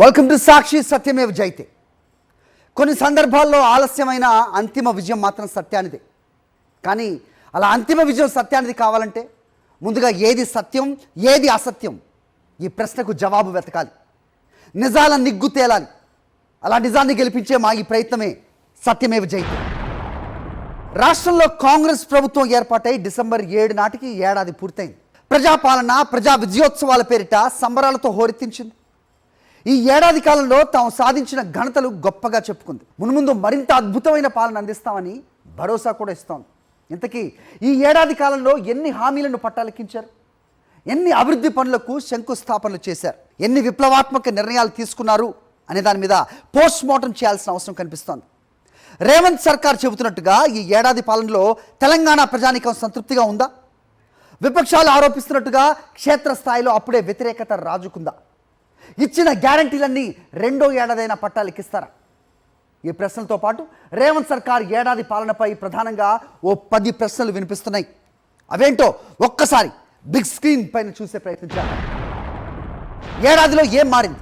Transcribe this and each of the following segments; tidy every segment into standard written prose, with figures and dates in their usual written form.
Welcome to సాక్షి సత్యమేవ జయతే. కొన్ని సందర్భాల్లో ఆలస్యమైన అంతిమ విజయం మాత్రం సత్యానిదే. కానీ అలా అంతిమ విజయం సత్యానిది కావాలంటే ముందుగా ఏది సత్యం ఏది అసత్యం ఈ ప్రశ్నకు జవాబు వెతకాలి. నిజాల నిగ్గు తేలాలి. అలా నిజాన్ని గెలిపించే మా ఈ ప్రయత్నమే సత్యమేవ జయతే. రాష్ట్రంలో కాంగ్రెస్ ప్రభుత్వం ఏర్పాటై డిసెంబర్ 7 నాటికి ఏడాది పూర్తయింది. ప్రజాపాలన ప్రజా విజయోత్సవాల పేరిట సంబరాలతో హోరెత్తించింది. ఈ ఏడాది కాలంలో తాము సాధించిన ఘనతలు గొప్పగా చెప్పుకుంది. మున్ముందు మరింత అద్భుతమైన పాలన అందిస్తామని భరోసా కూడా ఇస్తోంది. ఇంతకీ ఈ ఏడాది కాలంలో ఎన్ని హామీలను పట్టాలెక్కించారు, ఎన్ని అభివృద్ధి పనులకు శంకుస్థాపనలు చేశారు, ఎన్ని విప్లవాత్మక నిర్ణయాలు తీసుకున్నారు అనే దాని మీద పోస్ట్ మార్టం చేయాల్సిన అవసరం కనిపిస్తోంది. రేవంత్ సర్కార్ చెబుతున్నట్టుగా ఈ ఏడాది పాలనలో తెలంగాణ ప్రజానీకం సంతృప్తిగా ఉందా? విపక్షాలు ఆరోపిస్తున్నట్టుగా క్షేత్రస్థాయిలో అప్పుడే వ్యతిరేకత రాజుకుందా? ఇచ్చిన గ్యారంటీలన్నీ రెండో ఏడాదైనా పట్టాలెక్కిస్తారా? ఈ ప్రశ్నలతో పాటు రేవంత్ సర్కార్ ఏడాది పాలనపై ప్రధానంగా ఓ 10 ప్రశ్నలు వినిపిస్తున్నాయి. అవేంటో ఒక్కసారి బిగ్ స్క్రీన్ పైన చూసే ప్రయత్నించారు. ఏడాదిలో ఏం మారింది?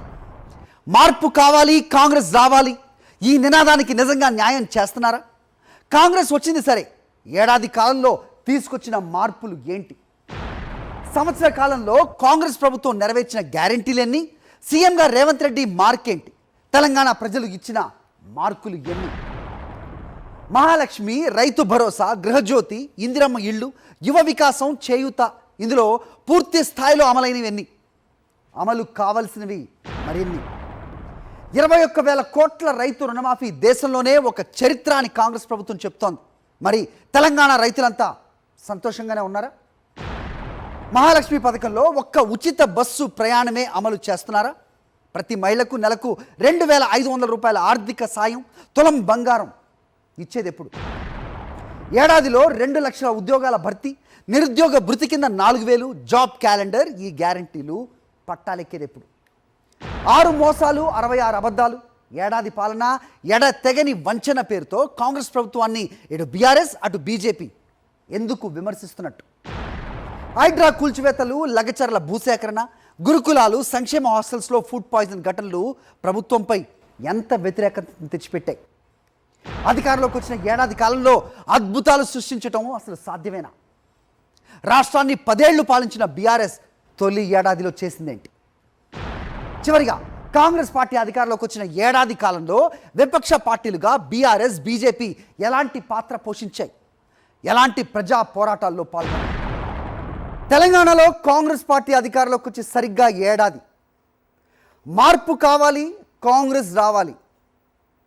మార్పు కావాలి, కాంగ్రెస్ రావాలి, ఈ నినాదానికి నిజంగా న్యాయం చేస్తున్నారా? కాంగ్రెస్ వచ్చింది సరే, ఏడాది కాలంలో తీసుకొచ్చిన మార్పులు ఏంటి? సంవత్సర కాలంలో కాంగ్రెస్ ప్రభుత్వం నెరవేర్చిన గ్యారంటీలన్నీ, సీఎంగా రేవంత్ రెడ్డి మార్కేంటి, తెలంగాణ ప్రజలు ఇచ్చిన మార్కులు ఎన్ని? మహాలక్ష్మి, రైతు భరోసా, గృహజ్యోతి, ఇందిరమ్మ ఇళ్ళు, యువ వికాసం, చేయూత, ఇందులో పూర్తి స్థాయిలో అమలైనవి ఎన్ని? అమలు కావలసినవి మరిన్ని? 21,000 కోట్ల రైతు రుణమాఫీ దేశంలోనే ఒక చరిత్ర అని కాంగ్రెస్ ప్రభుత్వం చెప్తోంది. మరి తెలంగాణ రైతులంతా సంతోషంగానే ఉన్నారా? మహాలక్ష్మి పథకంలో ఒక్క ఉచిత బస్సు ప్రయాణమే అమలు చేస్తున్నారా? ప్రతి మహిళకు నెలకు 2,500 రూపాయల ఆర్థిక సాయం, తులం బంగారం ఇచ్చేది ఎప్పుడు? ఏడాదిలో 2 లక్షల ఉద్యోగాల భర్తీ, నిరుద్యోగ భృతి కింద 4,000, జాబ్ క్యాలెండర్, ఈ గ్యారంటీలు పట్టాలెక్కేది ఎప్పుడు? 6 మోసాలు, 66 అబద్ధాలు, ఏడాది పాలన ఎడతెగని వంచన పేరుతో కాంగ్రెస్ ప్రభుత్వాన్ని ఇటు బీఆర్ఎస్ అటు బీజేపీ ఎందుకు విమర్శిస్తున్నట్టు? హైడ్రా కూల్చివేతలు, లగచర్ల భూసేకరణ, గురుకులాలు, సంక్షేమ హాస్టల్స్లో ఫుడ్ పాయిజన్ ఘటనలు ప్రభుత్వంపై ఎంత వ్యతిరేకతను తెచ్చిపెట్టాయి? అధికారంలోకి వచ్చిన ఏడాది కాలంలో అద్భుతాలు సృష్టించటం అసలు సాధ్యమేనా? రాష్ట్రాన్ని 10 ఏళ్లు పాలించిన బీఆర్ఎస్ తొలి ఏడాదిలో చేసిందేంటి? చివరిగా కాంగ్రెస్ పార్టీ అధికారంలోకి వచ్చిన ఏడాది కాలంలో విపక్ష పార్టీలుగా బీఆర్ఎస్ బీజేపీ ఎలాంటి పాత్ర పోషించాయి? ఎలాంటి ప్రజా పోరాటాల్లో పాల్గొన్నాయి? తెలంగాణలో కాంగ్రెస్ పార్టీ అధికారంలోకి వచ్చి సరిగ్గా ఏడాది. మార్పు కావాలి, కాంగ్రెస్ రావాలి,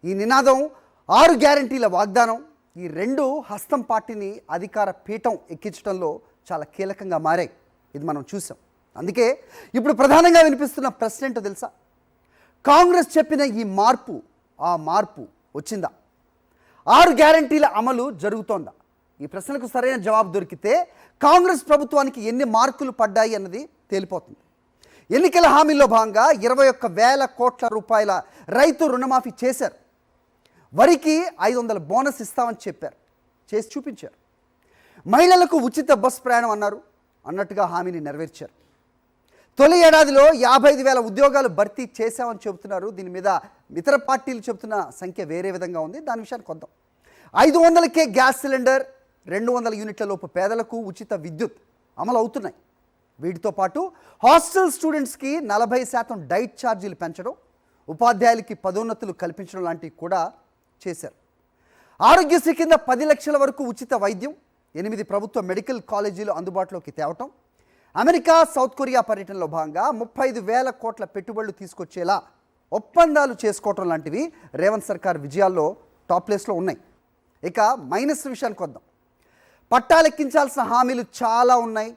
ఈ నినాదం, 6 గ్యారంటీల వాగ్దానం, ఈ రెండు హస్తం పార్టీని అధికార పీఠం ఎక్కించడంలో చాలా కీలకంగా మారాయి. ఇది మనం చూసాం. అందుకే ఇప్పుడు ప్రధానంగా వినిపిస్తున్న ప్రశ్న ఏంటో తెలుసా? కాంగ్రెస్ చెప్పిన ఈ మార్పు, ఆ మార్పు వచ్చిందా? 6 గ్యారంటీల అమలు జరుగుతోందా? ఈ ప్రశ్నలకు సరైన జవాబు దొరికితే కాంగ్రెస్ ప్రభుత్వానికి ఎన్ని మార్కులు పడ్డాయి అన్నది తేలిపోతుంది. ఎన్నికల హామీల్లో భాగంగా 21,000 కోట్ల రూపాయల రైతు రుణమాఫీ చేశారు. వరికి 500 బోనస్ ఇస్తామని చెప్పారు, చేసి చూపించారు. మహిళలకు ఉచిత బస్ ప్రయాణం అన్నట్టుగా హామీని నెరవేర్చారు. తొలి ఏడాదిలో 55,000 ఉద్యోగాలు భర్తీ చేశామని చెబుతున్నారు. దీని మీద ఇతర పార్టీలు చెబుతున్న సంఖ్య వేరే విధంగా ఉంది. దాని విషయానికి వద్దాం. 500కే గ్యాస్ సిలిండర్, 200 యూనిట్ల లోపు పేదలకు ఉచిత విద్యుత్ అమలు అవుతున్నాయి. వీటితో పాటు హాస్టల్ స్టూడెంట్స్కి 40% డైట్ ఛార్జీలు పెంచడం, ఉపాధ్యాయులకి పదోన్నతులు కల్పించడం లాంటివి కూడా చేశారు. ఆరోగ్యశ్రీ కింద 10 లక్షల వరకు ఉచిత వైద్యం, 8 ప్రభుత్వ మెడికల్ కాలేజీలు అందుబాటులోకి తేవటం, అమెరికా సౌత్ కొరియా పర్యటనలో భాగంగా 35,000 కోట్ల పెట్టుబడులు తీసుకొచ్చేలా ఒప్పందాలు చేసుకోవటం లాంటివి రేవంత్ సర్కార్ విజయాల్లో టాప్ ప్లేస్లో ఉన్నాయి. ఇక మైనస్ విషయానికి వద్దాం. పట్టాలెక్కించాల్సిన హామీలు చాలా ఉన్నాయి.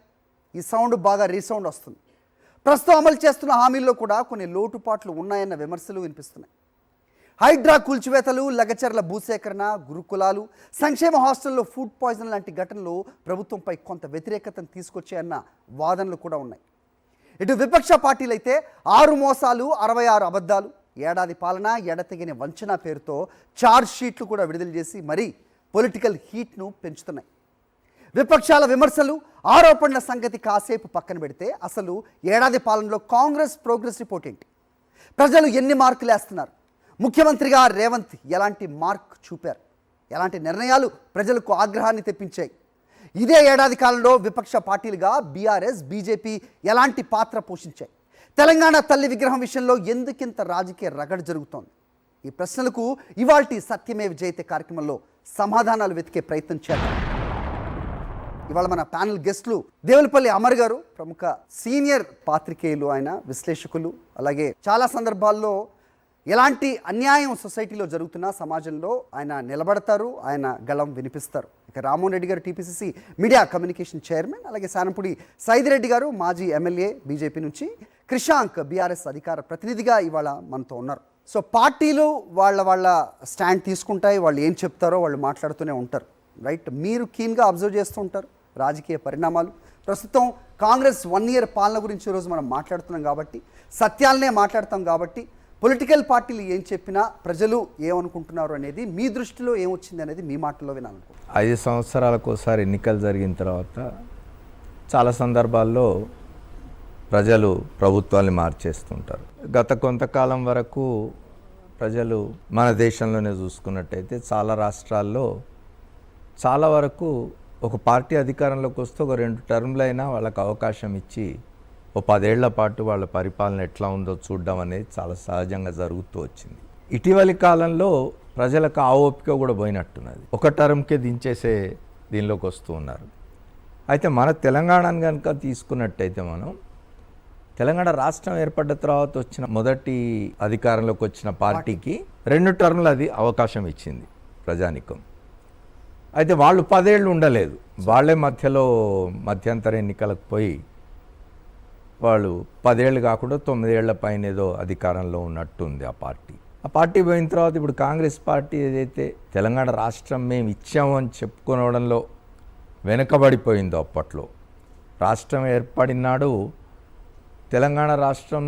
ఈ సౌండ్ బాగా రీసౌండ్ వస్తుంది. ప్రస్తుతం అమలు చేస్తున్న హామీల్లో కూడా కొన్ని లోటుపాట్లు ఉన్నాయన్న విమర్శలు వినిపిస్తున్నాయి. హైడ్రా కూల్చివేతలు, లగచర్ల భూసేకరణ, గురుకులాలు, సంక్షేమ హాస్టల్లో ఫుడ్ పాయిజన్ లాంటి ఘటనలు ప్రభుత్వంపై కొంత వ్యతిరేకతను తీసుకొచ్చాయన్న వాదనలు కూడా ఉన్నాయి. ఇటు విపక్ష పార్టీలైతే 6 మోసాలు, 66 అబద్ధాలు, ఏడాది పాలన ఎడతెగని వంచన పేరుతో ఛార్జ్ షీట్లు కూడా విడుదల చేసి మరీ పొలిటికల్ హీట్ను పెంచుతున్నాయి. విపక్షాల విమర్శలు, ఆరోపణల సంగతి కాసేపు పక్కన పెడితే అసలు ఏడాది పాలనలో కాంగ్రెస్ ప్రోగ్రెస్ రిపోర్ట్ ఏంటి? ప్రజలు ఎన్ని మార్కులు వేస్తున్నారు? ముఖ్యమంత్రిగా రేవంత్ ఎలాంటి మార్క్ చూపారు? ఎలాంటి నిర్ణయాలు ప్రజలకు ఆగ్రహాన్ని తెప్పించాయి? ఇదే ఏడాది కాలంలో విపక్ష పార్టీలుగా బీఆర్ఎస్, బీజేపీ ఎలాంటి పాత్ర పోషించాయి? తెలంగాణ తల్లి విగ్రహం విషయంలో ఎందుకింత రాజకీయ రగడ జరుగుతోంది? ఈ ప్రశ్నలకు ఇవాల్టి సత్యమేవ జయతే కార్యక్రమంలో సమాధానాలు వెతికే ప్రయత్నం చేద్దాం. ఇవాళ మన ప్యానల్ గెస్టులు దేవులపల్లి అమర్ గారు, ప్రముఖ సీనియర్ పాత్రికేయులు, ఆయన విశ్లేషకులు. అలాగే చాలా సందర్భాల్లో ఎలాంటి అన్యాయం సొసైటీలో జరుగుతున్నా సమాజంలో ఆయన నిలబడతారు, ఆయన గళం వినిపిస్తారు. ఇక రామ్మోహన్ రెడ్డి గారు టీపీసీసీ మీడియా కమ్యూనికేషన్ చైర్మన్, అలాగే సానంపూడి సైదిరెడ్డి గారు మాజీ ఎమ్మెల్యే బీజేపీ నుంచి, క్రిషాంక్ బీఆర్ఎస్ అధికార ప్రతినిధిగా ఇవాళ మనతో ఉన్నారు. సో పార్టీలు వాళ్ళ స్టాండ్ తీసుకుంటాయి, వాళ్ళు ఏం చెప్తారో వాళ్ళు మాట్లాడుతూనే ఉంటారు, రైట్? మీరు కీన్గా అబ్జర్వ్ చేస్తూ ఉంటారు రాజకీయ పరిణామాలు. ప్రస్తుతం కాంగ్రెస్ 1 year పాలన గురించి ఈరోజు మనం మాట్లాడుతున్నాం కాబట్టి, సత్యాలనే మాట్లాడతాం కాబట్టి, పొలిటికల్ పార్టీలు ఏం చెప్పినా ప్రజలు ఏమనుకుంటున్నారు అనేది, మీ దృష్టిలో ఏమొచ్చింది అనేది మీ మాటల్లో వినాలనుకుంటున్నాను. 5 సంవత్సరాలకు ఒకసారి ఎన్నికలు జరిగిన తర్వాత చాలా సందర్భాల్లో ప్రజలు ప్రభుత్వాన్ని మార్చేస్తుంటారు. గత కొంతకాలం వరకు ప్రజలు మన దేశంలోనే చూసుకున్నట్టయితే చాలా రాష్ట్రాల్లో చాలా వరకు ఒక పార్టీ అధికారంలోకి వస్తే ఒక 2 టర్మ్లు అయినా వాళ్ళకి అవకాశం ఇచ్చి ఓ 10 ఏళ్ల పాటు వాళ్ళ పరిపాలన ఎట్లా ఉందో చూడడం అనేది చాలా సహజంగా జరుగుతూ వచ్చింది. ఇటీవలి కాలంలో ప్రజలకు ఆ ఓపిక కూడా పోయినట్టున్నది. ఒక టర్మ్కే దించేసే దీనిలోకి వస్తూ ఉన్నారు. అయితే మన తెలంగాణను కనుక తీసుకున్నట్టయితే, మనం తెలంగాణ రాష్ట్రం ఏర్పడ్డ తర్వాత వచ్చిన మొదటి అధికారంలోకి వచ్చిన పార్టీకి 2 టర్మ్లు అది అవకాశం ఇచ్చింది ప్రజానికం. అయితే వాళ్ళు 10 ఏళ్ళు ఉండలేదు, వాళ్ళే మధ్యలో మధ్యంతర ఎన్నికలకు పోయి వాళ్ళు 10 ఏళ్ళు కాకుండా 9 ఏళ్ల పైన ఏదో అధికారంలో ఉన్నట్టుంది ఆ పార్టీ. ఆ పార్టీ పోయిన తర్వాత ఇప్పుడు కాంగ్రెస్ పార్టీ ఏదైతే తెలంగాణ రాష్ట్రం మేము ఇచ్చాము అని చెప్పుకోవడంలో వెనుకబడిపోయిందో, అప్పట్లో రాష్ట్రం ఏర్పడినాడు తెలంగాణ రాష్ట్రం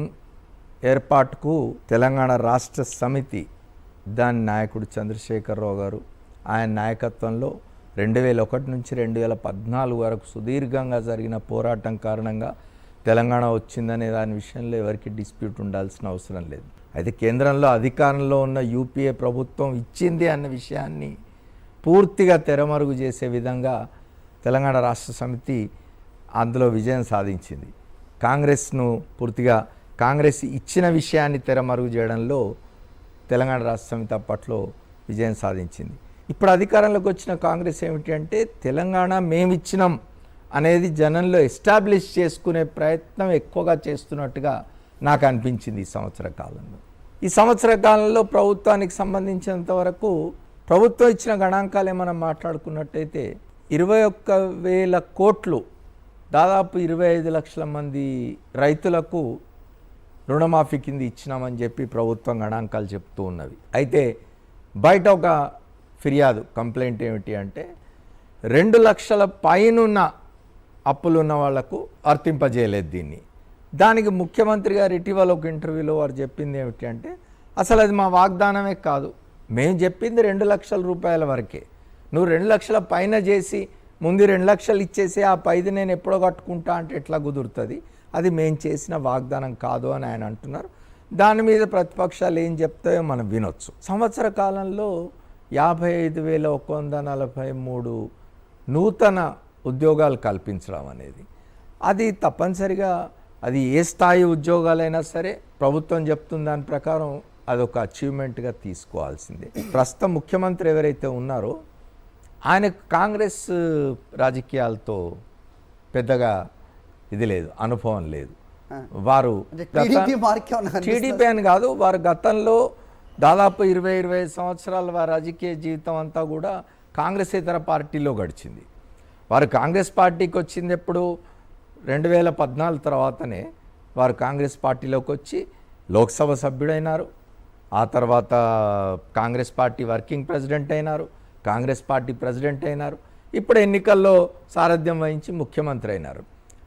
ఏర్పాటుకు తెలంగాణ రాష్ట్ర సమితి, దాని నాయకుడు చంద్రశేఖరరావు గారు, ఆయన నాయకత్వంలో 2001 నుంచి 2014 వరకు సుదీర్ఘంగా జరిగిన పోరాటం కారణంగా తెలంగాణ వచ్చిందనే దాని విషయంలో ఎవరికి డిస్ప్యూట్ ఉండాల్సిన అవసరం లేదు. అయితే కేంద్రంలో అధికారంలో ఉన్న యూపీఏ ప్రభుత్వం ఇచ్చింది అన్న విషయాన్ని పూర్తిగా తెరమరుగు చేసే విధంగా తెలంగాణ రాష్ట్ర సమితి అందులో విజయం సాధించింది. కాంగ్రెస్ను పూర్తిగా కాంగ్రెస్ ఇచ్చిన విషయాన్ని తెరమరుగు చేయడంలో తెలంగాణ రాష్ట్ర సమితి అప్పట్లో విజయం సాధించింది. ఇప్పుడు అధికారంలోకి వచ్చిన కాంగ్రెస్ ఏమిటి అంటే, తెలంగాణ మేమిచ్చినాం అనేది జనంలో ఎస్టాబ్లిష్ చేసుకునే ప్రయత్నం ఎక్కువగా చేస్తున్నట్టుగా నాకు అనిపించింది ఈ సంవత్సర కాలంలో. ఈ సంవత్సర కాలంలో ప్రభుత్వానికి సంబంధించినంత వరకు ప్రభుత్వం ఇచ్చిన గణాంకాలే మనం మాట్లాడుకున్నట్టయితే 21,000 కోట్లు, దాదాపు 25 లక్షల మంది రైతులకు రుణమాఫీ కింద ఇచ్చినామని చెప్పి ప్రభుత్వం గణాంకాలు చెప్తూ ఉన్నవి. అయితే బయట ఒక ఫిర్యాదు, కంప్లైంట్ ఏమిటి అంటే, 2 లక్షల పైనున్న అప్పులున్న వాళ్లకు వర్తింపజేయలేదు దీన్ని. దానికి ముఖ్యమంత్రి గారు ఇటీవల ఒక ఇంటర్వ్యూలో వారు చెప్పింది ఏమిటి అంటే, అసలు అది మా వాగ్దానమే కాదు, మేము చెప్పింది 2 లక్షల రూపాయల వరకే, నువ్వు 2 లక్షల పైన చేసి ముందు 2 లక్షలు ఇచ్చేసి ఆ 5 నేను ఎప్పుడో కట్టుకుంటా అంటే ఎట్లా కుదురుతుంది, అది మేము చేసిన వాగ్దానం కాదు అని ఆయన అంటున్నారు. దాని మీద ప్రతిపక్షాలు ఏం చెప్తాయో మనం వినొచ్చు. సంవత్సర కాలంలో 55,143 నూతన ఉద్యోగాలు కల్పించడం అనేది, అది తప్పనిసరిగా అది ఏ స్థాయి ఉద్యోగాలైనా సరే ప్రభుత్వం చెప్తున్న దాని ప్రకారం అదొక అచీవ్మెంట్గా తీసుకోవాల్సిందే. ప్రస్తుతం ముఖ్యమంత్రి ఎవరైతే ఉన్నారో ఆయనకు కాంగ్రెస్ రాజకీయాలతో పెద్దగా ఇది లేదు, అనుభవం లేదు. వారు టీడీపీ అని కాదు, వారు గతంలో దాదాపు 20-25 సంవత్సరాల వారి రాజకీయ జీవితం అంతా కూడా కాంగ్రెస్ ఇతర పార్టీలో గడిచింది. వారు కాంగ్రెస్ పార్టీకి వచ్చింది ఎప్పుడు 2014 తర్వాతనే వారు కాంగ్రెస్ పార్టీలోకి వచ్చి లోక్సభ సభ్యుడైనారు. ఆ తర్వాత కాంగ్రెస్ పార్టీ వర్కింగ్ ప్రెసిడెంట్ అయినారు, కాంగ్రెస్ పార్టీ ప్రెసిడెంట్ అయినారు, ఇప్పుడు ఎన్నికల్లో సారథ్యం వహించి ముఖ్యమంత్రి అయినారు.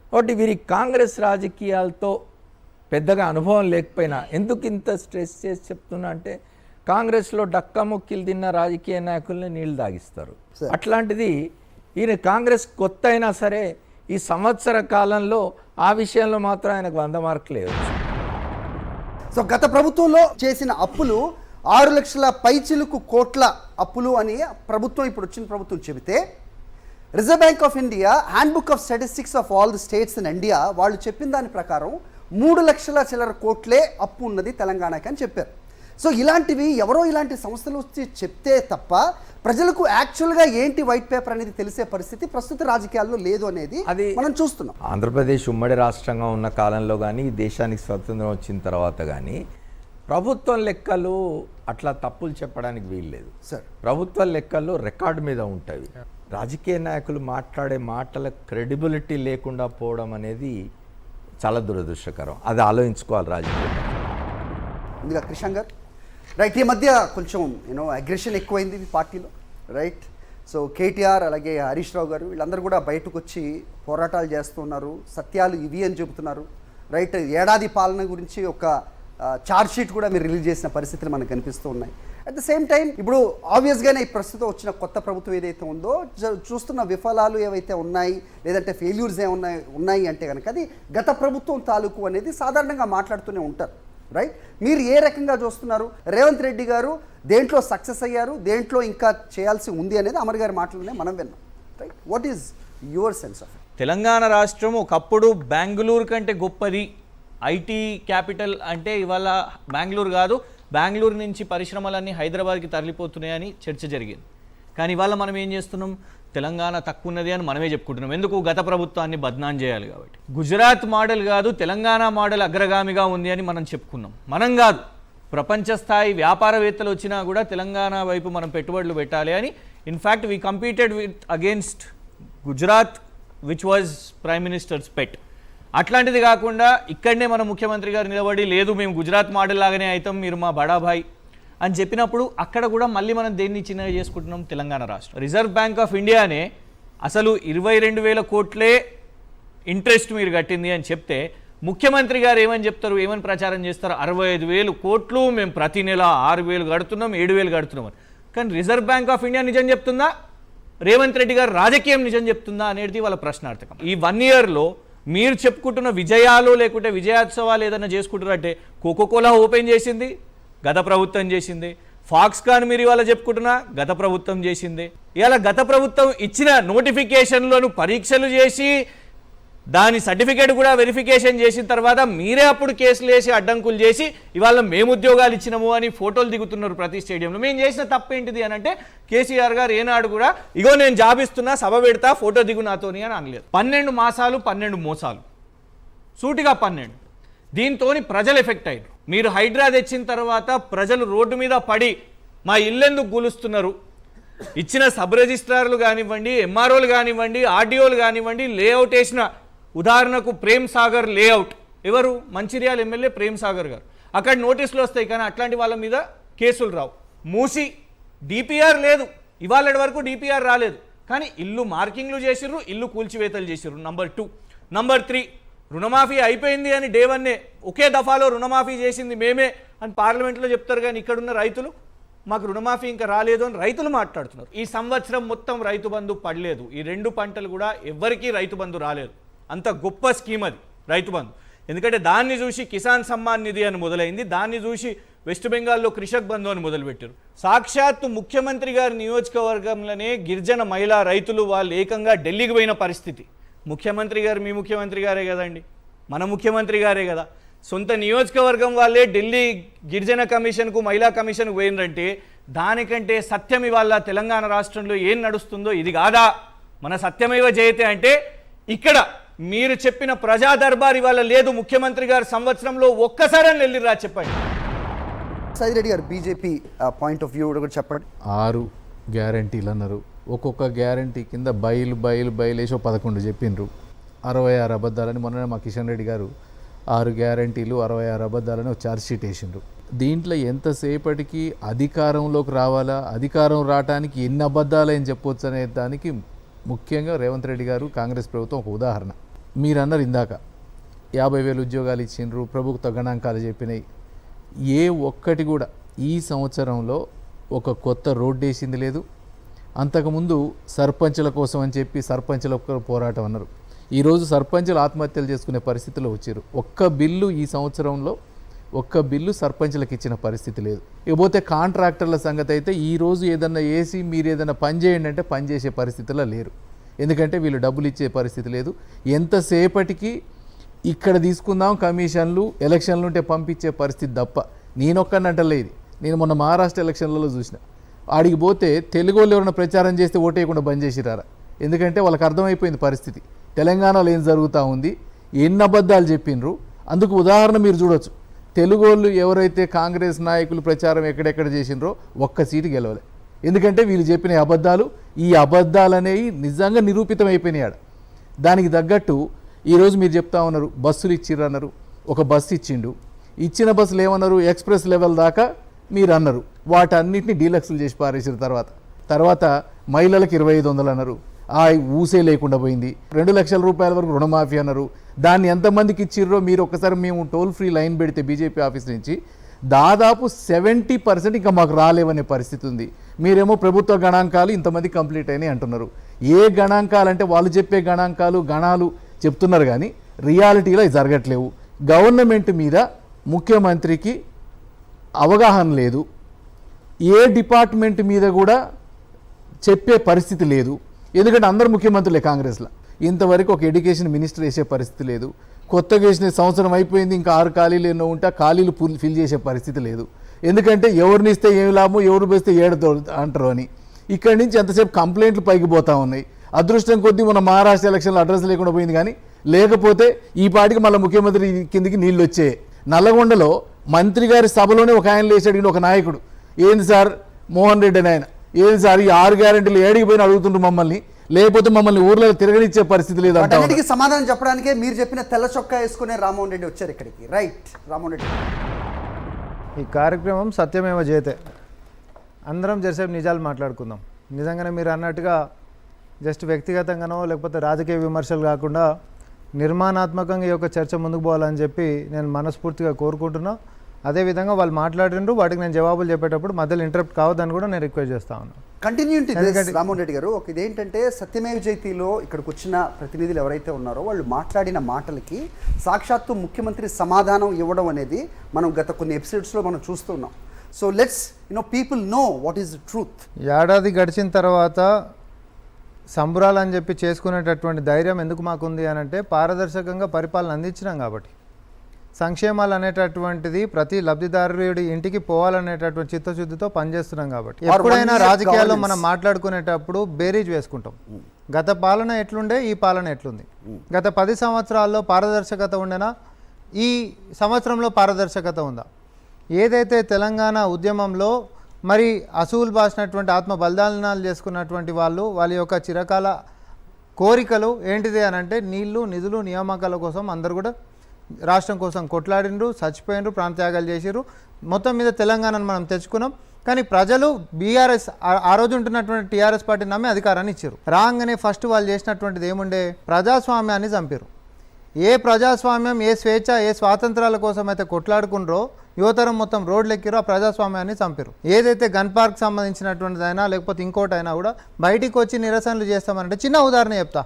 కాబట్టి వీరికి కాంగ్రెస్ రాజకీయాలతో పెద్దగా అనుభవం లేకపోయినా, ఎందుకు ఇంత స్ట్రెస్ చేసి చెప్తున్నా అంటే, కాంగ్రెస్లో డక్కా ముక్కిలు తిన్న రాజకీయ నాయకుల్ని నీళ్లు తాగిస్తారు. అట్లాంటిది ఈయన కాంగ్రెస్ కొత్త అయినా సరే ఈ సంవత్సర కాలంలో ఆ విషయంలో మాత్రం ఆయనకు 100 మార్కులు లేవు. సో గత ప్రభుత్వంలో చేసిన అప్పులు 6 లక్షల పైచిలుకు కోట్ల అప్పులు అని ప్రభుత్వం, ఇప్పుడు వచ్చిన ప్రభుత్వం చెబితే, reserve bank of India handbook of statistics of all the states in India వాళ్ళు చెప్పిన దాని ప్రకారం 3 లక్షల చిల్లర కోట్లే అప్పు ఉన్నది తెలంగాణకి అని చెప్పారు. సో ఇలాంటివి ఎవరో ఇలాంటి సంస్థలు వచ్చి చెప్తే తప్ప ప్రజలకు యాక్చువల్గా ఏంటి వైట్ పేపర్ అనేది తెలిసే పరిస్థితి ప్రస్తుత రాజకీయాల్లో లేదు అనేది అది మనం చూస్తున్నాం. ఆంధ్రప్రదేశ్ ఉమ్మడి రాష్ట్రంగా ఉన్న కాలంలో కానీ, దేశానికి స్వతంత్రం వచ్చిన తర్వాత కానీ ప్రభుత్వం లెక్కలు అట్లా తప్పులు చెప్పడానికి వీల్లేదు సార్. ప్రభుత్వ లెక్కలు రికార్డు మీద ఉంటాయి. రాజకీయ నాయకులు మాట్లాడే మాటల క్రెడిబిలిటీ లేకుండా పోవడం అనేది చాలా దురదృష్టకరం. అది ఆలోచించుకోవాలి రాజకీయ. ముందుగా కృష్ణ గారు, రైట్, ఈ మధ్య కొంచెం అగ్రెషన్ ఎక్కువైంది ఈ పార్టీలో, రైట్. సో కేటీఆర్ అలాగే హరీష్ రావు గారు వీళ్ళందరూ కూడా బయటకు వచ్చి పోరాటాలు చేస్తున్నారు, సత్యాలు ఇవి అని చెబుతున్నారు, రైట్. ఏడాది పాలన గురించి ఒక ఛార్జ్ షీట్ కూడా మీరు రిలీజ్ చేసిన పరిస్థితులు మనకు కనిపిస్తూ ఉన్నాయి. అట్ ద సేమ్ టైం ఇప్పుడు ఆబ్వియస్గానే ఈ ప్రస్తుతం వచ్చిన కొత్త ప్రభుత్వం ఏదైతే ఉందో చూస్తున్న విఫలాలు ఏవైతే ఉన్నాయి, లేదంటే ఫెయిల్యూర్స్ ఉన్నాయి అంటే కనుక అది గత ప్రభుత్వం తాలూకు అనేది సాధారణంగా మాట్లాడుతూనే ఉంటారు, రైట్. మీరు ఏ రకంగా చూస్తున్నారు? రేవంత్ రెడ్డి గారు దేంట్లో సక్సెస్ అయ్యారు, దేంట్లో ఇంకా చేయాల్సి ఉంది అనేది అమర్ గారి మాటలోనే మనం విన్నాం, right. What is your sense of it? Telangana రాష్ట్రం ఒకప్పుడు బెంగళూరు కంటే గొప్పది, ఐటీ క్యాపిటల్ అంటే ఇవాళ బెంగళూరు కాదు, బెంగళూరు నుంచి పరిశ్రమలన్నీ హైదరాబాద్కి తరలిపోతున్నాయని చర్చ జరిగింది. కానీ ఇవాళ మనం ఏం చేస్తున్నాం? తెలంగాణ తక్కువ ఉన్నది అని మనమే చెప్పుకుంటున్నాం. ఎందుకు? గత ప్రభుత్వాన్ని బద్నాం చేయాలి కాబట్టి. గుజరాత్ మోడల్ కాదు, తెలంగాణ మోడల్ అగ్రగామిగా ఉంది అని మనం చెప్పుకున్నాం. మనం కాదు, ప్రపంచ స్థాయి వ్యాపారవేత్తలు వచ్చినా కూడా తెలంగాణ వైపు మనం పెట్టుబడులు పెట్టాలి అని. In fact we competed with against Gujarat which was prime minister's pet. అట్లాంటిది కాకుండా ఇక్కడనే మన ముఖ్యమంత్రి గారు నిలబడి, లేదు మేము గుజరాత్ మోడల్ లాగానే అవుతాం, మీరు మా బడాభాయ్ అని చెప్పినప్పుడు అక్కడ కూడా మళ్ళీ మనం దేన్ని చిన్నగా చేసుకుంటున్నాం? తెలంగాణ రాష్ట్రం. రిజర్వ్ బ్యాంక్ ఆఫ్ ఇండియానే అసలు 22,000 కోట్లే ఇంట్రెస్ట్ మీరు కట్టింది అని చెప్తే ముఖ్యమంత్రి గారు ఏమని చెప్తారు, ఏమని ప్రచారం చేస్తారు? 65,000 కోట్లు మేము ప్రతి నెల 6,000 కడుతున్నాం, 7,000 కడుతున్నాం అని. కానీ రిజర్వ్ బ్యాంక్ ఆఫ్ ఇండియా నిజం చెప్తుందా? రేవంత్ రెడ్డి గారు రాజకీయం నిజం చెప్తుందా అనేది వాళ్ళ ప్రశ్నార్థకం. ఈ 1 ఇయర్లో మీరు చెప్పుకుంటున్న విజయాలు లేకుంటే విజయోత్సవాలు ఏదైనా చేసుకుంటారంటే కోకోకోలా ఓపెన్ చేసింది గత ప్రభుత్వం చేసింది, ఫాక్స్కాన్ మీరు ఇవాళ చెప్పుకుంటున్నా గత ప్రభుత్వం చేసింది. ఇవాళ గత ప్రభుత్వం ఇచ్చిన నోటిఫికేషన్లను పరీక్షలు చేసి దాని సర్టిఫికేట్ కూడా వెరిఫికేషన్ చేసిన తర్వాత మీరే అప్పుడు కేసులు వేసి అడ్డంకులు చేసి ఇవాళ మేము ఉద్యోగాలు ఇచ్చినాము అని ఫోటోలు దిగుతున్నారు ప్రతి స్టేడియంలో. మేము చేసిన తప్పేంటిది అని అంటే కేసీఆర్ గారు ఏనాడు కూడా ఇగో నేను జాబ్ ఇస్తున్నా, సభ పెడతా, ఫోటో దిగు నాతోని అని అనలేదు. 12 మాసాలు 12 మోసాలు, సూటిగా 12. దీంతో ప్రజలు ఎఫెక్ట్ అయ్యారు. మీరు హైడ్రా తెచ్చిన తర్వాత ప్రజలు రోడ్డు మీద పడి మా ఇల్లెందుకు కూలుస్తున్నారు, ఇచ్చిన సబ్ రిజిస్ట్రార్లు కానివ్వండి, ఎంఆర్ఓలు కానివ్వండి, ఆర్డీఓలు కానివ్వండి, లేఅవుట్ వేసిన ఉదాహరణకు ప్రేమ్ సాగర్ లేఅవుట్, ఎవరు? మంచిర్యాల ఎమ్మెల్యే ప్రేమ్ సాగర్ గారు. అక్కడ నోటీసులు వస్తాయి కానీ అట్లాంటి వాళ్ళ మీద కేసులు రావు. మూసి డిపిఆర్ లేదు, ఇవాళ వరకు డిపిఆర్ రాలేదు, కానీ ఇల్లు మార్కింగ్లు చేసిర్రు, ఇల్లు కూల్చివేతలు చేసిర్రు. నంబర్ 2. నంబర్ 3, రుణమాఫీ అయిపోయింది అని డే 1 ఒకే దఫాలో రుణమాఫీ చేసింది మేమే అని పార్లమెంట్లో చెప్తారు, కానీ ఇక్కడున్న రైతులు మాకు రుణమాఫీ ఇంకా రాలేదు అని రైతులు మాట్లాడుతున్నారు. ఈ సంవత్సరం మొత్తం రైతు బంధు పడలేదు. ఈ 2 పంటలు కూడా ఎవ్వరికీ రైతు బంధు రాలేదు. అంత గొప్ప స్కీమ్ అది రైతు బంధు. ఎందుకంటే దాన్ని చూసి కిసాన్ సమ్మాన్ నిధి అని మొదలైంది, దాన్ని చూసి వెస్ట్ బెంగాల్లో కృషక్ బంధు అని మొదలుపెట్టారు. సాక్షాత్తు ముఖ్యమంత్రి గారి నియోజకవర్గంలోనే గిరిజన మహిళా రైతులు వాళ్ళు ఏకంగా ఢిల్లీకి పోయిన పరిస్థితి. ముఖ్యమంత్రి గారు మీ ముఖ్యమంత్రి గారే కదండి, మన ముఖ్యమంత్రి గారే కదా. సొంత నియోజకవర్గం వాళ్ళే ఢిల్లీ గిరిజన కమిషన్కు, మహిళా కమిషన్కు పోయిందంటే దానికంటే సత్యం ఇవాళ తెలంగాణ రాష్ట్రంలో ఏం నడుస్తుందో ఇది కాదా? మన సత్యమేవ జయతే అంటే ఇక్కడ మీరు చెప్పిన ప్రజా దర్బార్ ఇవాళ లేదు. ముఖ్యమంత్రి గారు సంవత్సరంలో ఒక్కసారి వెళ్ళిరా చెప్పండి. సైదిరెడ్డి గారు బీజేపీ పాయింట్ ఆఫ్ వ్యూ కూడా చెప్పండి. 6 గ్యారంటీలు అన్నారు, ఒక్కొక్క గ్యారంటీ కింద బయలు వేసో 11 చెప్పిండ్రు. 66 అబద్ధాలని మొన్న మా కిషన్ రెడ్డి గారు 6 గ్యారంటీలు 66 అబద్ధాలని ఒక ఛార్జ్ షీట్ వేసిండ్రు. దీంట్లో ఎంతసేపటికి అధికారంలోకి రావాలా, అధికారం రావడానికి ఎన్ని అబద్ధాలు అని చెప్పొచ్చు అనే దానికి ముఖ్యంగా రేవంత్ రెడ్డి గారు కాంగ్రెస్ ప్రభుత్వం ఒక ఉదాహరణ. మీరు అన్నారు ఇందాక 50,000 ఉద్యోగాలు ఇచ్చిండ్రు, ప్రభుత్వ గణాంకాలు చెప్పినాయి. ఏ ఒక్కటి కూడా ఈ సంవత్సరంలో ఒక కొత్త రోడ్డు వేసింది లేదు. అంతకుముందు సర్పంచుల కోసం అని చెప్పి సర్పంచుల పోరాటం అన్నారు. ఈరోజు సర్పంచులు ఆత్మహత్యలు చేసుకునే పరిస్థితిలో వచ్చారు. ఒక్క బిల్లు ఈ సంవత్సరంలో ఒక్క బిల్లు సర్పంచ్లకు ఇచ్చిన పరిస్థితి లేదు. ఇకపోతే కాంట్రాక్టర్ల సంగతి అయితే ఈరోజు ఏదన్నా వేసి మీరు ఏదైనా పని చేయండి అంటే పని చేసే పరిస్థితిలో లేరు. ఎందుకంటే వీళ్ళు డబ్బులు ఇచ్చే పరిస్థితి లేదు. ఎంతసేపటికి ఇక్కడ తీసుకుందాం కమిషన్లు, ఎలక్షన్లు ఉంటే పంపించే పరిస్థితి తప్ప నేనొక్కనంటలేదు. నేను మొన్న మహారాష్ట్ర ఎలక్షన్లలో చూసిన, ఆడికి పోతే తెలుగు వాళ్ళు ఎవరైనా ప్రచారం చేస్తే ఓటేయకుండా బంద్ చేసిరారా. ఎందుకంటే వాళ్ళకి అర్థమైపోయింది పరిస్థితి, తెలంగాణలో ఏం జరుగుతూ ఉంది, ఎన్ని అబద్ధాలు చెప్పిండ్రు. అందుకు ఉదాహరణ మీరు చూడొచ్చు, తెలుగు వాళ్ళు ఎవరైతే కాంగ్రెస్ నాయకులు ప్రచారం ఎక్కడెక్కడ చేసినరో ఒక్క సీటు గెలవలే. ఎందుకంటే వీళ్ళు చెప్పిన అబద్ధాలు, ఈ అబద్ధాలు అనేవి నిజంగా నిరూపితం అయిపోయినాయి. దానికి తగ్గట్టు ఈరోజు మీరు చెప్తా ఉన్నారు బస్సులు ఇచ్చిర్రు అన్నారు. ఒక బస్సు ఇచ్చిండు, ఇచ్చిన బస్సులు ఏమన్నారు ఎక్స్ప్రెస్ లెవెల్ దాకా మీరు అన్నారు, వాటన్నిటిని డీలక్స్లు చేసి పారేసిన తర్వాత మహిళలకు 2500 అన్నారు, ఆ ఊసే లేకుండా పోయింది. 2 లక్షల రూపాయల వరకు రుణమాఫీ అన్నారు. దాన్ని ఎంతమందికి ఇచ్చిర్రో మీరు ఒకసారి మేము టోల్ ఫ్రీ లైన్ పెడితే బీజేపీ ఆఫీస్ నుంచి దాదాపు 70% ఇంకా మాకు రాలేవనే పరిస్థితి ఉంది. మీరేమో ప్రభుత్వ గణాంకాలు ఇంతమంది కంప్లీట్ అయినాయి అంటున్నారు. ఏ గణాంకాలు అంటే వాళ్ళు చెప్పే గణాలు చెప్తున్నారు కానీ రియాలిటీలో జరగట్లేవు. గవర్నమెంట్ మీద ముఖ్యమంత్రికి అవగాహన లేదు, ఏ డిపార్ట్మెంట్ మీద కూడా చెప్పే పరిస్థితి లేదు. ఎందుకంటే అందరు ముఖ్యమంత్రులే కాంగ్రెస్లో. ఇంతవరకు ఒక ఎడ్యుకేషన్ మినిస్టర్ వేసే పరిస్థితి లేదు. కొత్తగా వేసిన సంవత్సరం అయిపోయింది, ఇంకా 6 ఖాళీలు ఎన్నో ఉంటే ఖాళీలు ఫిల్ చేసే పరిస్థితి లేదు. ఎందుకంటే ఎవరిని ఇస్తే ఏమి లాభం, ఎవరు వేస్తే ఏడుతో అంటారు అని. ఇక్కడి నుంచి ఎంతసేపు కంప్లైంట్లు పైకి పోతూ ఉన్నాయి. అదృష్టం కొద్దీ మన మహారాష్ట్ర ఎలక్షన్లో అడ్రస్ లేకుండా పోయింది, కానీ లేకపోతే ఈ పాటికి మళ్ళీ ముఖ్యమంత్రి కిందికి నీళ్ళు వచ్చాయి. నల్లగొండలో మంత్రి గారి సభలోనే ఒక ఆయన లేచాడు, ఒక నాయకుడు, ఏంది సార్ మోహన్ రెడ్డి అని ఆయన, ఏంది సార్ ఈ 6 గ్యారెంటీలు ఏడికి పోయిన అడుగుతుండ్రు మమ్మల్ని, లేకపోతే మమ్మల్ని ఊర్లో తిరగనిచ్చే పరిస్థితి లేదు అంటే. సమాధానం చెప్పడానికే మీరు చెప్పిన తెల్ల చొక్కా వేసుకునే రామ్మోహన్ రెడ్డి వచ్చారు ఇక్కడికి. రైట్ రామ్మోహన్ రెడ్డి, ఈ కార్యక్రమం సత్యమేవ జయతే, అందరం జరసేపు నిజాలు మాట్లాడుకుందాం. నిజంగానే మీరు అన్నట్టుగా జస్ట్ వ్యక్తిగతంగానో లేకపోతే రాజకీయ విమర్శలు కాకుండా నిర్మాణాత్మకంగా ఈ యొక్క చర్చ ముందుకు పోవాలని చెప్పి నేను మనస్ఫూర్తిగా కోరుకుంటున్నా. అదేవిధంగా వాళ్ళు మాట్లాడిండ్రు, వాటికి నేను జవాబులు చెప్పేటప్పుడు మధ్యలో ఇంటరప్ట్ కావద్దని కూడా నేను రిక్వెస్ట్ చేస్తా ఉన్నాను. కంటిన్యూటీ రామ్మోహన్ రెడ్డి గారు. ఇదేంటంటే సత్యమేవ జయతిలో ఇక్కడికి వచ్చిన ప్రతినిధులు ఎవరైతే ఉన్నారో వాళ్ళు మాట్లాడిన మాటలకి సాక్షాత్తు ముఖ్యమంత్రి సమాధానం ఇవ్వడం అనేది మనం గత కొన్ని ఎపిసోడ్స్లో మనం చూస్తున్నాం. So let's people know what is the truth. ఏడాది గడిచిన తర్వాత సంబరాలు అని చెప్పి చేసుకునేటటువంటి ధైర్యం ఎందుకు మాకుంది అని అంటే పారదర్శకంగా పరిపాలన అందించినాం కాబట్టి. సంక్షేమాలు అనేటటువంటిది ప్రతి లబ్ధిదారుడి ఇంటికి పోవాలనేటటువంటి చిత్తశుద్ధితో పనిచేస్తున్నాం కాబట్టి. ఎప్పుడైనా రాజకీయాల్లో మనం మాట్లాడుకునేటప్పుడు బేరీజ్ వేసుకుంటాం. గత పాలన ఎట్లుండే, ఈ పాలన ఎట్లుంది, గత 10 సంవత్సరాల్లో పారదర్శకత ఉండేనా, ఈ సంవత్సరంలో పారదర్శకత ఉందా. ఏదైతే తెలంగాణ ఉద్యమంలో మరి అసూలు బాసినటువంటి ఆత్మ బలిదానాలు చేసుకున్నటువంటి వాళ్ళ యొక్క చిరకాల కోరికలు ఏంటిది అని అంటే నీళ్లు, నిధులు, నియామకాల కోసం అందరు కూడా రాష్ట్రం కోసం కొట్లాడినరు, చచ్చిపోయినరు, ప్రాణత్యాగాలు చేసిరు. మొత్తం మీద తెలంగాణను మనం తెచ్చుకున్నాం. కానీ ప్రజలు బీఆర్ఎస్ ఆ రోజు ఉంటున్నటువంటి టీఆర్ఎస్ పార్టీ నమ్మి అధికారాన్ని ఇచ్చారు. రాగానే ఫస్ట్ వాళ్ళు చేసినటువంటిది ఏముండే, ప్రజాస్వామ్యాన్ని చంపారు. ఏ ప్రజాస్వామ్యం, ఏ స్వేచ్ఛ, ఏ స్వాతంత్రాల కోసం అయితే కొట్లాడుకున్నారో యువతరం మొత్తం రోడ్లు ఎక్కిరో ఆ ప్రజాస్వామ్యాన్ని చంపారు. ఏదైతే గన్ పార్క్ సంబంధించినటువంటిదైనా లేకపోతే ఇంకోటైనా కూడా బయటికి వచ్చి నిరసనలు చేస్తామంటే చిన్న ఉదాహరణ చెప్తా.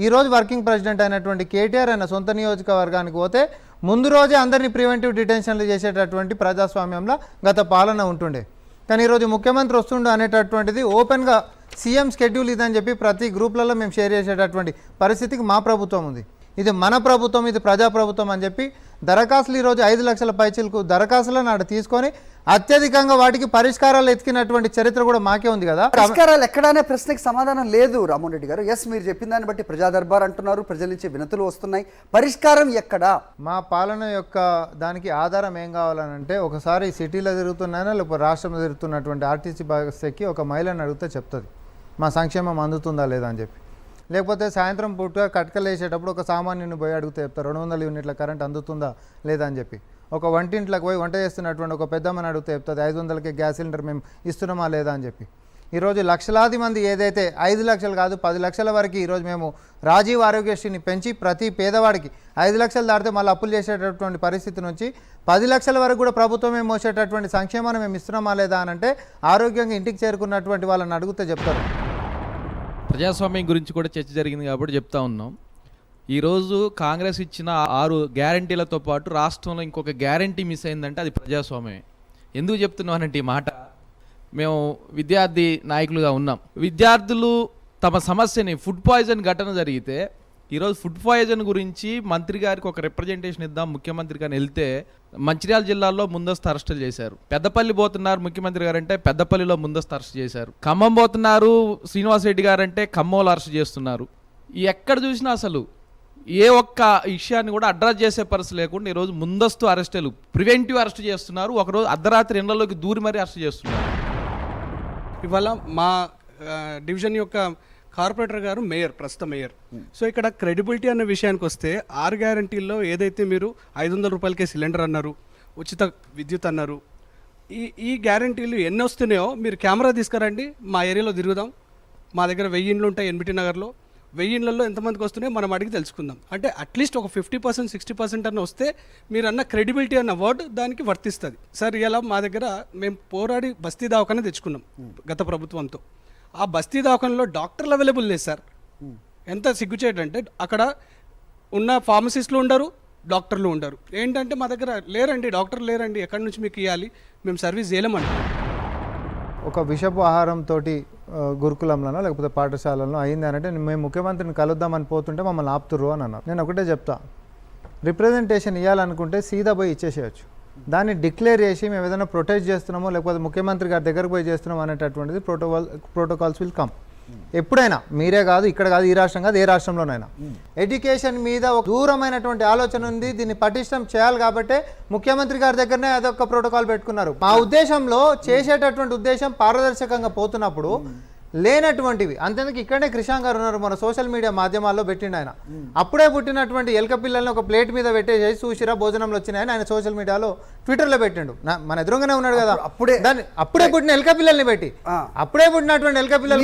ఈరోజు వర్కింగ్ ప్రెసిడెంట్ అయినటువంటి కేటీఆర్ ఆయన సొంత నియోజకవర్గానికి పోతే ముందు రోజే అందరినీ ప్రివెంటివ్ డిటెన్షన్లు చేసేటటువంటి ప్రజాస్వామ్యంలో గత పాలన ఉంటుండే. కానీ ఈరోజు ముఖ్యమంత్రి వస్తుండు అనేటటువంటిది ఓపెన్గా సీఎం స్కెడ్యూల్ ఇదని చెప్పి ప్రతి గ్రూప్లలో మేము షేర్ చేసేటటువంటి పరిస్థితికి మా ప్రభుత్వం ఉంది. ఇది మన ప్రభుత్వం, ఇది ప్రజాప్రభుత్వం అని చెప్పి దరఖాస్తులు ఈరోజు 5 లక్షల పైచీలకు దరఖాస్తులను నాడు తీసుకొని అత్యధికంగా వాటికి పరిష్కారాలు ఎత్తికినటువంటి చరిత్ర కూడా మాకే ఉంది కదా. పరిష్కారాలు ఎక్కడనే ప్రశ్నకి సమాధానం లేదు రామ్మోహన్ రెడ్డి గారు. ఎస్, మీరు చెప్పిన దాన్ని బట్టి ప్రజా దర్బార్ అంటున్నారు, ప్రజల నుంచి వినతులు వస్తున్నాయి. పరిష్కారం ఎక్కడా? మా పాలన యొక్క దానికి ఆధారం ఏం కావాలనంటే, ఒకసారి సిటీలో తిరుగుతున్నాయినా లేకపోతే రాష్ట్రంలో తిరుగుతున్నటువంటి ఆర్టీసీ బస్ ఎక్కి ఒక మహిళను అడిగితే చెప్తుంది మా సంక్షేమం అందుతుందా లేదా అని చెప్పి. లేకపోతే సాయంత్రం పూట కట్కలు వేసేటప్పుడు ఒక సామాన్యుని పోయి అడిగితే చెప్తారు 200 యూనిట్ల కరెంట్ అందుతుందా లేదా అని చెప్పి. ఒక వంటింట్లోకి పోయి వంట చేస్తున్నటువంటి ఒక పెద్దమ్మని అడిగితే చెప్తుంది 500కే గ్యాస్ సిలిండర్ మేము ఇస్తున్నామా లేదా అని చెప్పి. ఈరోజు లక్షలాది మంది ఏదైతే 5 లక్షలు కాదు 10 లక్షల వరకు ఈరోజు మేము రాజీవ్ ఆరోగ్యశ్రీని పెంచి ప్రతి పేదవాడికి 5 లక్షలు దాటితే మళ్ళీ అప్పులు చేసేటటువంటి పరిస్థితి నుంచి 10 లక్షల వరకు కూడా ప్రభుత్వమే మోసేటటువంటి సంక్షేమాన్ని మేము ఇస్తున్నామా లేదా అని అంటే ఆరోగ్యంగా ఇంటికి చేరుకున్నటువంటి వాళ్ళని అడిగితే చెప్తారు. ప్రజాస్వామ్యం గురించి కూడా చర్చ జరిగింది కాబట్టి చెప్తా ఉన్నాం. ఈరోజు కాంగ్రెస్ ఇచ్చిన 6 గ్యారంటీలతో పాటు రాష్ట్రంలో ఇంకొక గ్యారంటీ మిస్ అయిందంటే అది ప్రజాస్వామ్యమే. ఎందుకు చెప్తున్నానంటే ఈ మాట, మేము విద్యార్థి నాయకులుగా ఉన్నాం. విద్యార్థులు తమ సమస్యని ఫుడ్ పాయిజన్ ఘటన జరిగితే ఈరోజు ఫుడ్ పాయిజన్ గురించి మంత్రి గారికి ఒక రిప్రజెంటేషన్ ఇద్దాం ముఖ్యమంత్రి గారిని వెళ్తే మంచిర్యాల జిల్లాలో ముందస్తు అరెస్టులు చేశారు. పెద్దపల్లి పోతున్నారు ముఖ్యమంత్రి గారు అంటే పెద్దపల్లిలో ముందస్తు అరెస్ట్ చేశారు. ఖమ్మం పోతున్నారు శ్రీనివాస్ రెడ్డి గారు అంటే ఖమ్మంలో అరెస్ట్ చేస్తున్నారు. ఎక్కడ చూసినా అసలు ఏ ఒక్క విషయాన్ని కూడా అడ్రస్ చేసే పరిస్థితి లేకుండా ఈరోజు ముందస్తు అరెస్టులు, ప్రివెంటివ్ అరెస్ట్ చేస్తున్నారు. ఒకరోజు అర్ధరాత్రి ఇళ్లలోకి దూరి మరీ అరెస్ట్ చేస్తున్నారు. ఇవాళ మా డివిజన్ యొక్క కార్పొరేటర్ గారు మేయర్, ప్రస్తుత మేయర్. సో ఇక్కడ క్రెడిబిలిటీ అనే విషయానికి వస్తే 6 గ్యారంటీల్లో ఏదైతే మీరు 500 రూపాయలకే సిలిండర్ అన్నారు, ఉచిత విద్యుత్ అన్నారు, ఈ గ్యారంటీలు ఎన్ని వస్తున్నాయో మీరు కెమెరా తీసుకురండి, మా ఏరియాలో తిరుగుదాం. మా దగ్గర 1000 ఇండ్లు ఉంటాయి ఎన్బిటి నగర్లో. 1000 ఇండ్లలో ఎంతమందికి వస్తున్నాయో మనం అడిగి తెలుసుకుందాం. అంటే అట్లీస్ట్ ఒక 50%, 60% అన్న వస్తే మీరు అన్న క్రెడిబిలిటీ అన్న వర్డ్ దానికి వర్తిస్తుంది. సార్ ఇలా మా దగ్గర మేము పోరాడి బస్తీ దవాఖాన తెచ్చుకున్నాం గత ప్రభుత్వంతో. ఆ బస్తీ దవాఖానలో డాక్టర్లు అవైలబుల్ లేదు సార్. ఎంత సిగ్గుచేటంటే అక్కడ ఉన్న ఫార్మసిస్టులు ఉండరు, డాక్టర్లు ఉండరు. ఏంటంటే మా దగ్గర లేరండి, డాక్టర్లు లేరండి, ఎక్కడి నుంచి మీకు ఇవ్వాలి, మేము సర్వీస్ చేయలేమండి. ఒక విషపు ఆహారంతో గురుకులంలోనో లేకపోతే పాఠశాలలో అయింది అంటే మేము ముఖ్యమంత్రిని కలుద్దామని పోతుంటే మమ్మల్ని ఆపుతుర్రు అని అన్నారు. నేను ఒకటే చెప్తా, రిప్రజెంటేషన్ ఇవ్వాలనుకుంటే సీదా పోయి ఇచ్చేసేయచ్చు. దాన్ని డిక్లేర్ చేసి మేము ఏదైనా ప్రొటెస్ట్ చేస్తున్నామో లేకపోతే ముఖ్యమంత్రి గారి దగ్గరకు పోయి చేస్తున్నాం అనేటటువంటిది ప్రోటోకాల్స్ విల్ కమ్. ఎప్పుడైనా మీరే కాదు, ఇక్కడ కాదు, ఈ రాష్ట్రం కాదు, ఏ రాష్ట్రంలోనైనా ఎడ్యుకేషన్ మీద ఒక దూరమైనటువంటి ఆలోచన ఉంది. దీన్ని పటిష్టం చేయాలి కాబట్టి ముఖ్యమంత్రి గారి దగ్గరనే అదొక ప్రోటోకాల్ పెట్టుకున్నారు. మా ఉద్దేశంలో చేసేటటువంటి ఉద్దేశం పారదర్శకంగా పోతున్నప్పుడు లేనటువంటివి అంతేందుకు ఇక్కడనే క్రిషాంక్ గారు ఉన్నారు, మన సోషల్ మీడియా మాధ్యమాల్లో పెట్టిండు ఆయన. అప్పుడే పుట్టినటువంటి ఎలక పిల్లల్ని ఒక ప్లేట్ మీద పెట్టేసి చూసిరా భోజనంలో వచ్చినాయని ఆయన సోషల్ మీడియాలో ట్విట్టర్లో పెట్టిండు. మన ఎదురుగానే ఉన్నాడు కదా, అప్పుడే పుట్టిన ఎలక పిల్లల్ని పెట్టి అప్పుడే పుట్టినటువంటి ఎలక పిల్లలు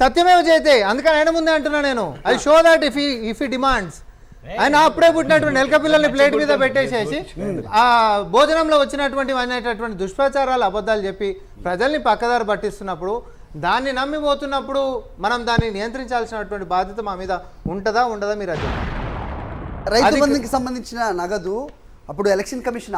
సత్యమేవ జయతే. అందుకని ఆయన ముందే అంటున్నా నేను, I show that if he demands. ఆయన అప్పుడే పుట్టినటువంటి ఎలక పిల్లల్ని ప్లేట్ మీద పెట్టేసేసి ఆ భోజనంలో వచ్చినటువంటి అనేటటువంటి దుష్ప్రచారాలు, అబద్ధాలు చెప్పి ప్రజల్ని పక్కదారి పట్టిస్తున్నప్పుడు, దాన్ని నమ్మిపోతున్నప్పుడు మనం దాన్ని నియంత్రించాల్సినటువంటి బాధ్యత మా మీద ఉంటుందా ఉండదా? మీరు అది రైతు బంధుకి సంబంధించిన నగదు అప్పుడు election commission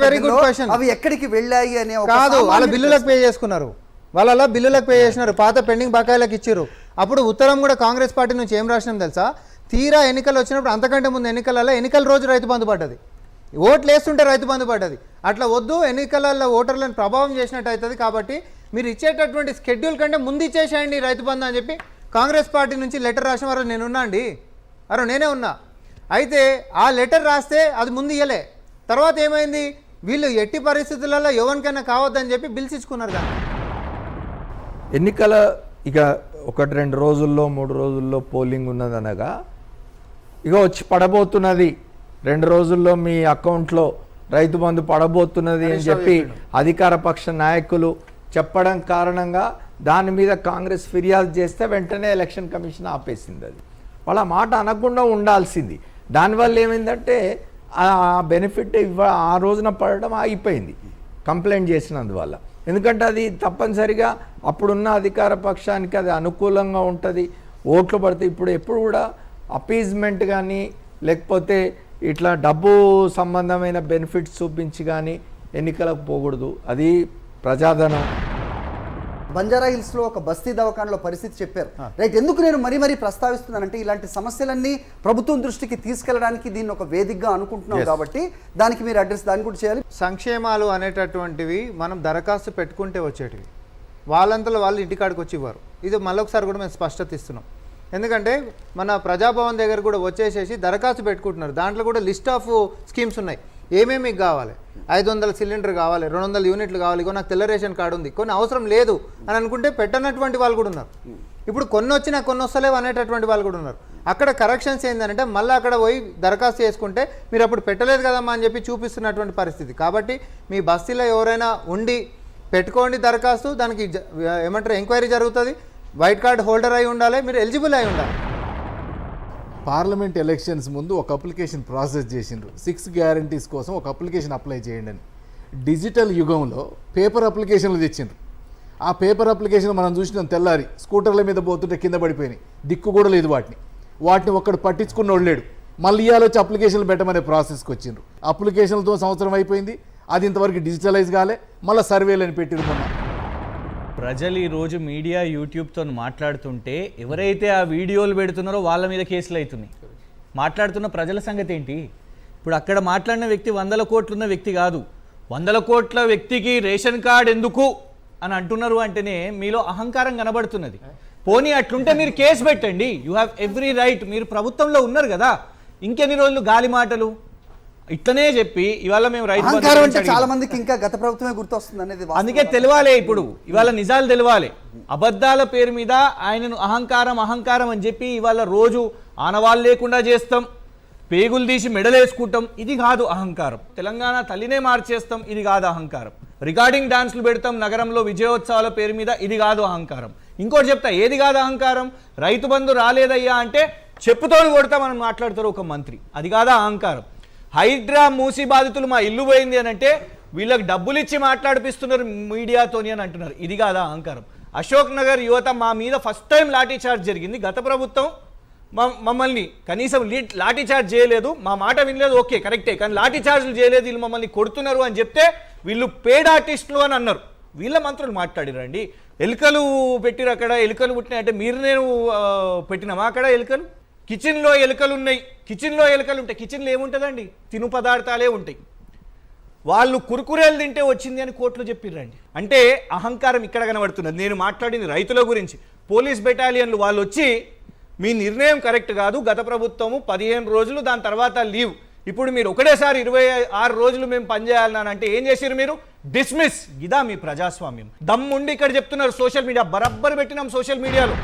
very good question. అవి ఎక్కడికి వెళ్ళాయి అనే కాదు, వాళ్ళ బిల్లులకు పే చేసుకున్నారు, వాళ్ళ బిల్లులకు పే చేసినారు, పాత పెండింగ్ బకాయిలకు ఇచ్చారు. అప్పుడు ఉత్తరం కూడా కాంగ్రెస్ పార్టీ నుంచి ఏం రాసినాం తెలుసా, తీరా ఎన్నికలు వచ్చినప్పుడు అంతకంటే ముందు ఎన్నికల రోజు రైతు బంధు పడ్డది, ఓట్లు వేస్తుంటే రైతు బంధు పడ్డది. అట్లా వద్దు, ఎన్నికలలో ఓటర్లను ప్రభావం చేసినట్టు అవుతుంది, కాబట్టి మీరు ఇచ్చేటటువంటి షెడ్యూల్ కంటే ముందు ఇచ్చేసేయండి రైతు బంధు అని చెప్పి కాంగ్రెస్ పార్టీ నుంచి లెటర్ రాసిన వారు నేనున్నా అండి, నేనే ఉన్నా. అయితే ఆ లెటర్ రాస్తే అది ముందు ఇయ్యలే, తర్వాత ఏమైంది, వీళ్ళు ఎట్టి పరిస్థితులలో ఎవరికైనా కావద్దని చెప్పి బిల్స్ ఇచ్చుకున్నారు. కానీ ఎన్నికల ఇక 1-2 రోజుల్లో 3 రోజుల్లో పోలింగ్ ఉన్నదనగా ఇక వచ్చి పడబోతున్నది, 2 రోజుల్లో మీ అకౌంట్లో రైతు బంధు పడబోతున్నది అని చెప్పి అధికార పక్ష నాయకులు చెప్పడం కారణంగా దాని మీద కాంగ్రెస్ ఫిర్యాదు చేస్తే వెంటనే ఎలక్షన్ కమిషన్ ఆపేసింది. అది వాళ్ళ మాట అనకుండా ఉండాల్సింది. దానివల్ల ఏమైందంటే ఆ బెనిఫిట్ ఆ రోజున పడడం ఆగిపోయింది కంప్లైంట్ చేసినందువల్ల. ఎందుకంటే అది తప్పనిసరిగా అప్పుడున్న అధికార పక్షానికి అది అనుకూలంగా ఉంటుంది, ఓట్లు పడితే. ఎప్పుడు కూడా అపీజ్మెంట్ కానీ లేకపోతే ఇట్లా డబ్బు సంబంధమైన బెనిఫిట్స్ చూపించి కానీ ఎన్నికలకు పోకూడదు, అది ప్రజాధనం. బంజారా హిల్స్లో ఒక బస్తీ దవాఖానలో పరిస్థితి చెప్పారు. రైట్, ఎందుకు నేను మరీ ప్రస్తావిస్తున్నానంటే ఇలాంటి సమస్యలన్నీ ప్రభుత్వం దృష్టికి తీసుకెళ్ళడానికి దీన్ని ఒక వేదికగా అనుకుంటున్నాం కాబట్టి దానికి మీరు అడ్రస్ దాన్ని కూడా చేయాలి. సంక్షేమాలు అనేటటువంటివి మనం దరఖాస్తు పెట్టుకుంటే వచ్చేటివి, వాళ్ళంతలో వాళ్ళు ఇంటికాడికి వచ్చి ఇవ్వరు. ఇది మళ్ళొకసారి కూడా మేము స్పష్టత ఇస్తున్నాం. ఎందుకంటే మన ప్రజాభవన్ దగ్గర కూడా వచ్చేసేసి దరఖాస్తు పెట్టుకుంటున్నారు. దాంట్లో కూడా లిస్ట్ ఆఫ్ స్కీమ్స్ ఉన్నాయి, ఏమేమి మీకు కావాలి, 500 సిలిండర్ కావాలి, 200 యూనిట్లు కావాలి, ఇగో నాకు తెల్ల రేషన్ కార్డు ఉంది, కొన్ని అవసరం లేదు అని అనుకుంటే పెట్టనటువంటి వాళ్ళు కూడా ఉన్నారు. ఇప్పుడు కొన్ని వచ్చినా కొన్ని వస్తలేవు అనేటటువంటి వాళ్ళు కూడా ఉన్నారు. అక్కడ కరెక్షన్స్ ఏంటంటే మళ్ళీ అక్కడ పోయి దరఖాస్తు చేసుకుంటే మీరు అప్పుడు పెట్టలేదు కదమ్మా అని చెప్పి చూపిస్తున్నటువంటి పరిస్థితి. కాబట్టి మీ బస్తీలో ఎవరైనా ఉండి పెట్టుకోండి దరఖాస్తు, దానికి ఏమంటారు ఎంక్వైరీ జరుగుతుంది, వైట్ కార్డ్ హోల్డర్ అయి ఉండాలి, మీరు ఎలిజిబుల్ అయి ఉండాలి. పార్లమెంట్ ఎలక్షన్స్ ముందు ఒక అప్లికేషన్ ప్రాసెస్ చేసిండ్రు, 6 గ్యారంటీస్ కోసం ఒక అప్లికేషన్ అప్లై చేయండి అని. డిజిటల్ యుగంలో పేపర్ అప్లికేషన్లు తెచ్చిండ్రు. ఆ పేపర్ అప్లికేషన్ మనం చూసినాం, తెల్లారి స్కూటర్ల మీద పోతుంటే కింద పడిపోయినాయి, దిక్కు కూడా లేదు వాటిని ఒక్కడు పట్టించుకున్నోడు లేడు. మళ్ళీ ఇవాళ వచ్చి అప్లికేషన్లు పెట్టమనే ప్రాసెస్కి వచ్చిండ్రు. అప్లికేషన్లతో సంవత్సరం అయిపోయింది, అది ఇంతవరకు డిజిటలైజ్ కాలే, మళ్ళీ సర్వేలని పెట్టిరు మొన్న. ప్రజలు ఈరోజు మీడియా యూట్యూబ్తో మాట్లాడుతుంటే ఎవరైతే ఆ వీడియోలు పెడుతున్నారో వాళ్ళ మీద కేసులు అవుతున్నాయి. మాట్లాడుతున్న ప్రజల సంగతి ఏంటి? ఇప్పుడు అక్కడ మాట్లాడిన వ్యక్తి 100 కోట్లున్న వ్యక్తి కాదు. 100 కోట్ల వ్యక్తికి రేషన్ కార్డు ఎందుకు అని అంటున్నారు అంటేనే మీలో అహంకారం కనబడుతున్నది. పోనీ అట్లుంటే మీరు కేసు పెట్టండి, యూ హ్యావ్ ఎవ్రీ రైట్. మీరు ప్రభుత్వంలో ఉన్నారు కదా, ఇంకెన్ని రోజులు గాలి మాటలు ఇట్లనే చెప్పి ఇవాళ మేము రైతు అహంకారం అంటే చాలా మందికి ఇంకా గత ప్రభుత్వమే గుర్తొస్తుంది అనేది వాస్తవం. అందుకే తెలియాలి, ఇప్పుడు ఇవాళ నిజాలు తెలియాలి. అబద్ధాల పేరు మీద ఆయనను అహంకారం అని చెప్పి ఇవాళ రోజు ఆనవాళ్ళు లేకుండా చేస్తాం, పేగులు తీసి మెడలేసుకుంటాం, ఇది కాదు అహంకారం. తెలంగాణ తల్లినే మార్చేస్తాం, ఇది కాదు అహంకారం. రికార్డింగ్ డాన్స్లు పెడతాం నగరంలో విజయోత్సవాల పేరు మీద, ఇది కాదు అహంకారం. ఇంకోటి చెప్తా, ఏది కాదు అహంకారం? రైతు బంధు రాలేదయ్యా అంటే చెప్పుతో కొడతామని మాట్లాడతారు ఒక మంత్రి, అది కాదా అహంకారం? హైడ్రా మూసి బాధితులు మా ఇల్లు పోయింది అని అంటే వీళ్ళకి డబ్బులు ఇచ్చి మాట్లాడిపిస్తున్నారు మీడియాతోని అని అంటున్నారు, ఇది కాదా అహంకారం? అశోక్ నగర్ యువత మా మీద ఫస్ట్ టైం లాఠీ చార్జ్ జరిగింది, గత ప్రభుత్వం మమ్మల్ని కనీసం లాఠీ చార్జ్ చేయలేదు, మా మాట వినలేదు, ఓకే కరెక్టే, కానీ లాఠీ చార్జ్లు చేయలేదు, వీళ్ళు మమ్మల్ని కొడుతున్నారు అని చెప్తే వీళ్ళు పేడ్ ఆర్టిస్టులు అని అన్నారు. వీళ్ళ మంత్రులు మాట్లాడిరండి. ఎలుకలు పెట్టిరు, అక్కడ ఎలుకలు పుట్టినాయంటే మీరు నేను పెట్టినామా అక్కడ ఎలుకలు? కిచెన్లో ఎలుకలు ఉన్నాయి, కిచెన్లో ఎలుకలు ఉంటాయి, కిచెన్లో ఏముంటుందండి? తిను పదార్థాలే ఉంటాయి. వాళ్ళు కురుకురేలు తింటే వచ్చింది అని కోర్టులో చెప్పిర్రండి. అంటే అహంకారం ఇక్కడ కనబడుతున్నది. నేను మాట్లాడింది రైతుల గురించి. పోలీస్ బెటాలియన్లు వాళ్ళు వచ్చి మీ నిర్ణయం కరెక్ట్ కాదు, గత ప్రభుత్వము 15 రోజులు దాని తర్వాత లీవ్, ఇప్పుడు మీరు ఒకటేసారి 26 రోజులు మేము పనిచేయాలని అంటే ఏం చేసిరు మీరు? డిస్మిస్. ఇదా మీ ప్రజాస్వామ్యం? దమ్ముండి ఇక్కడ చెప్తున్నారు సోషల్ మీడియా, బరబ్బర్ పెట్టినాం సోషల్ మీడియాలో.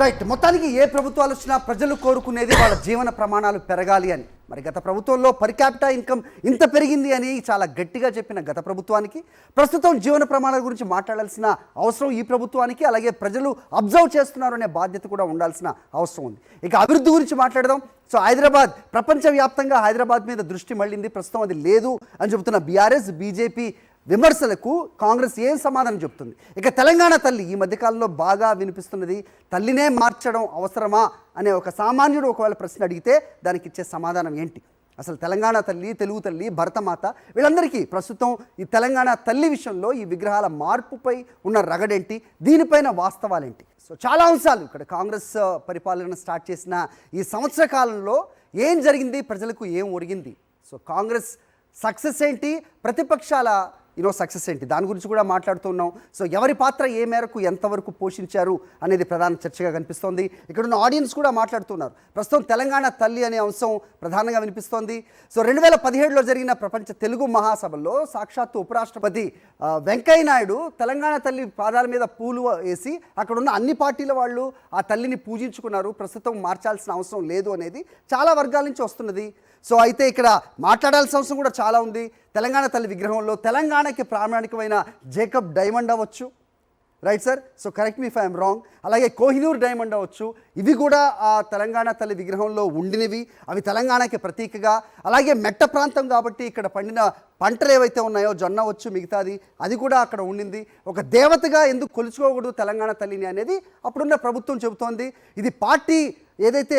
రైట్. మొత్తానికి ఏ ప్రభుత్వాలు వచ్చినా ప్రజలు కోరుకునేది వాళ్ళ జీవన ప్రమాణాలు పెరగాలి అని. మరి గత ప్రభుత్వంలో పర్ క్యాపిటా ఇన్కమ్ ఇంత పెరిగింది అని చాలా గట్టిగా చెప్పిన గత ప్రభుత్వానికి ప్రస్తుతం జీవన ప్రమాణాల గురించి మాట్లాడాల్సిన అవసరం ఈ ప్రభుత్వానికి, అలాగే ప్రజలు అబ్జర్వ్ చేస్తున్నారు అనే బాధ్యత కూడా ఉండాల్సిన అవసరం ఉంది. ఇక అభివృద్ధి గురించి మాట్లాడదాం. సో హైదరాబాద్, ప్రపంచవ్యాప్తంగా హైదరాబాద్ మీద దృష్టి మళ్ళింది. ప్రస్తుతం అది లేదు అని చెబుతున్న బీఆర్ఎస్ బీజేపీ విమర్శలకు కాంగ్రెస్ ఏం సమాధానం చెప్తుంది? ఇక తెలంగాణ తల్లి ఈ మధ్యకాలంలో బాగా వినిపిస్తున్నది, తల్లినే మార్చడం అవసరమా అనే ఒక సామాన్యుడు ఒకవేళ ప్రశ్న అడిగితే దానికి ఇచ్చే సమాధానం ఏంటి? అసలు తెలంగాణ తల్లి, తెలుగు తల్లి, భరతమాత వీళ్ళందరికీ ప్రస్తుతం ఈ తెలంగాణ తల్లి విషయంలో ఈ విగ్రహాల మార్పుపై ఉన్న రగడేంటి, దీనిపైన వాస్తవాలేంటి? సో చాలా అంశాలు ఇక్కడ కాంగ్రెస్ పరిపాలన స్టార్ట్ చేసిన ఈ సంవత్సర కాలంలో ఏం జరిగింది, ప్రజలకు ఏం ఒరిగింది, సో కాంగ్రెస్ సక్సెస్ ఏంటి, ప్రతిపక్షాల సక్సెస్ ఏంటి, దాని గురించి కూడా మాట్లాడుతున్నాం. సో ఎవరి పాత్ర ఏ మేరకు ఎంతవరకు పోషించారు అనేది ప్రధాన చర్చగా కనిపిస్తోంది. ఇక్కడ ఉన్న ఆడియన్స్ కూడా మాట్లాడుతున్నారు. ప్రస్తుతం తెలంగాణ తల్లి అనే అంశం ప్రధానంగా వినిపిస్తోంది. సో 2017లో జరిగిన ప్రపంచ తెలుగు మహాసభలో సాక్షాత్తు ఉపరాష్ట్రపతి వెంకయ్య నాయుడు తెలంగాణ తల్లి పాదాల మీద పూలు వేసి అక్కడ ఉన్న అన్ని పార్టీల వాళ్ళు ఆ తల్లిని పూజించుకున్నారు. ప్రస్తుతం మార్చాల్సిన అవసరం లేదు అనేది చాలా వర్గాల నుంచి వస్తున్నది. సో అయితే ఇక్కడ మాట్లాడాల్సిన అవసరం కూడా చాలా ఉంది. తెలంగాణ తల్లి విగ్రహంలో తెలంగాణకి ప్రామాణికమైన జేకబ్ డైమండ్ అవ్వచ్చు, right sir? So correct me if I'm wrong. అలాగే కోహినూర్ డైమండ్ అవ్వచ్చు, ఇవి కూడా ఆ తెలంగాణ తల్లి విగ్రహంలో ఉండినవి, అవి తెలంగాణకి ప్రతీకగా. అలాగే మెట్ట ప్రాంతం కాబట్టి ఇక్కడ పండిన పంటలు ఏవైతే ఉన్నాయో జొన్న వచ్చు, మిగతాది అది కూడా అక్కడ ఉండింది. ఒక దేవతగా ఎందుకు కొలుచుకోకూడదు తెలంగాణ తల్లిని అనేది అప్పుడున్న ప్రభుత్వం చెబుతోంది. ఇది పార్టీ ఏదైతే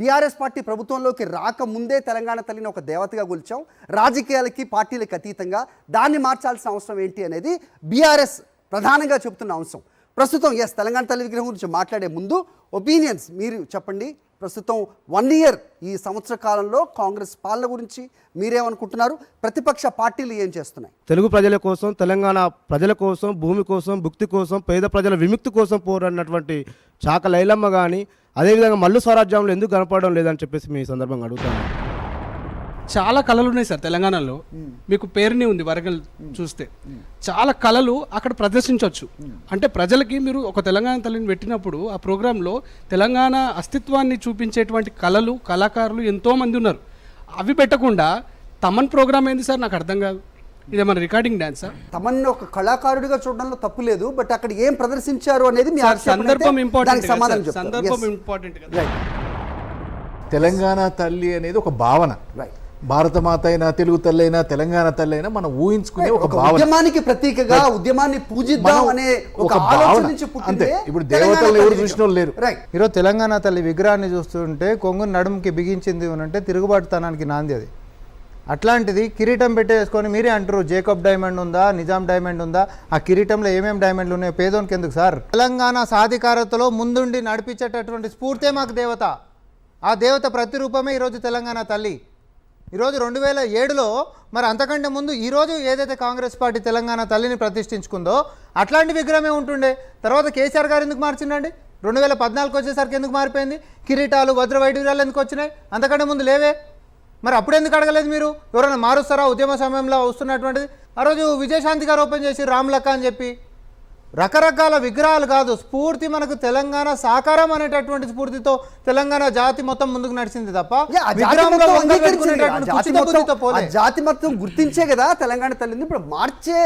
బీఆర్ఎస్ పార్టీ ప్రభుత్వంలోకి రాకముందే తెలంగాణ తల్లిని ఒక దేవతగా కొలిచాం, రాజకీయాలకి పార్టీలకు అతీతంగా దాన్ని మార్చాల్సిన అవసరం ఏంటి అనేది బీఆర్ఎస్ ప్రధానంగా చెబుతున్న అంశం. ప్రస్తుతం తెలంగాణ తల్లి విగ్రహం గురించి మాట్లాడే ముందు ఒపీనియన్స్ మీరు చెప్పండి. ప్రస్తుతం 1 ఇయర్ ఈ సంవత్సర కాలంలో కాంగ్రెస్ పాలన గురించి మీరేమనుకుంటున్నారు? ప్రతిపక్ష పార్టీలు ఏం చేస్తున్నాయి? తెలుగు ప్రజల కోసం, తెలంగాణ ప్రజల కోసం, భూమి కోసం, భుక్తి కోసం, పేద ప్రజల విముక్తి కోసం పోరాడినటువంటి చాక లైలమ్మ కానీ, అదేవిధంగా మల్లు స్వరాజ్యంలో ఎందుకు కనపడడం లేదని చెప్పేసి మీ సందర్భంగా అడుగుతాను. చాలా కళలు ఉన్నాయి సార్ తెలంగాణలో. మీకు పేరుని ఉంది వరంగల్ చూస్తే చాలా కళలు అక్కడ ప్రదర్శించవచ్చు. అంటే ప్రజలకి మీరు ఒక తెలంగాణ తల్లిని పెట్టినప్పుడు ఆ ప్రోగ్రాంలో తెలంగాణ అస్తిత్వాన్ని చూపించేటువంటి కళలు, కళాకారులు ఎంతోమంది ఉన్నారు. అవి పెట్టకుండా తమన్ ప్రోగ్రామ్ ఏంది సార్? నాకు అర్థం కాదు. ఇదేమన్నా రికార్డింగ్ డాన్సా? తమన్ని ఒక కళాకారుడిగా చూడడంలో తప్పు లేదు, బట్ అక్కడ ఏం ప్రదర్శించారు అనేది మీ సందర్భం ఇంపార్టెంట్. తెలంగాణ తల్లి అనేది ఒక భావన. రైట్. భారతమాత అయినా, తెలుగు తల్లి అయినా, తెలంగాణ తల్లి అయినా మనం ఊహించుకునే ఒక ఒక భావన. ఉద్యమానికి ప్రతీకగా ఉద్యమాన్ని పూజిద్దాం మనం అనే ఒక ఒక ఆలోచన భావన. నుంచి అంతే. పుట్టిందే ఇప్పుడు తెలంగాణ దేవతలు ఎవరు తల్లి చూసిన వాళ్ళు లేరు. రైట్. ఈరోజు తెలంగాణ తల్లి విగ్రహాన్ని చూస్తుంటే కొంగు నడుముకి బిగించింది అని అంటే తిరుగుబాటుతనానికి నాంది అది. అట్లాంటిది కిరీటం పెట్టేసుకొని మీరే అంటారు జేకబ్ డైమండ్ ఉందా, నిజాం డైమండ్ ఉందా, ఆ కిరీటంలో ఏమేమి డైమండ్లు ఉన్నాయో పేదోనికి ఎందుకు సార్? తెలంగాణ సాధికారతలో ముందుండి నడిపించేటటువంటి స్ఫూర్తే మాకు దేవత. ఆ దేవత ప్రతిరూపమే ఈరోజు తెలంగాణ తల్లి. ఈరోజు 2007లో మరి అంతకంటే ముందు ఈరోజు ఏదైతే కాంగ్రెస్ పార్టీ తెలంగాణ తల్లిని ప్రతిష్ఠించుకుందో అట్లాంటి విగ్రహమే ఉంటుండే. తర్వాత కేసీఆర్ గారు ఎందుకు మార్చిండండి? 2014 వచ్చేసరికి ఎందుకు మారిపోయింది? కిరీటాలు, వజ్ర వైడూర్యాలు ఎందుకు వచ్చినాయి? అంతకంటే ముందు లేవే. మరి అప్పుడు ఎందుకు అడగలేదు మీరు? ఎవరైనా మారుస్తారా ఉద్యమ సమయంలో వస్తున్నటువంటిది? ఆ రోజు విజయశాంతి గారు ఓపెన్ చేసి రామ్లక్క అని చెప్పి రకరకాల విగ్రహాలు కాదు, స్ఫూర్తి మనకు తెలంగాణ సాకారం అనేటటువంటి స్ఫూర్తితో తెలంగాణ జాతి మొత్తం ముందుకు నడిచింది తప్ప Yeah, ఆ జాతి విగ్రహంలో మొత్తం వంగ అంగీకరించింది. పెట్టుకునేటటువంటి ఆ జాతి కుచిత బుద్ధితో మొత్తం- పోలే. ఆ జాతి మొత్తం గుర్తించే కదా తెలంగాణ తల్లిని ఇప్పుడు మార్చే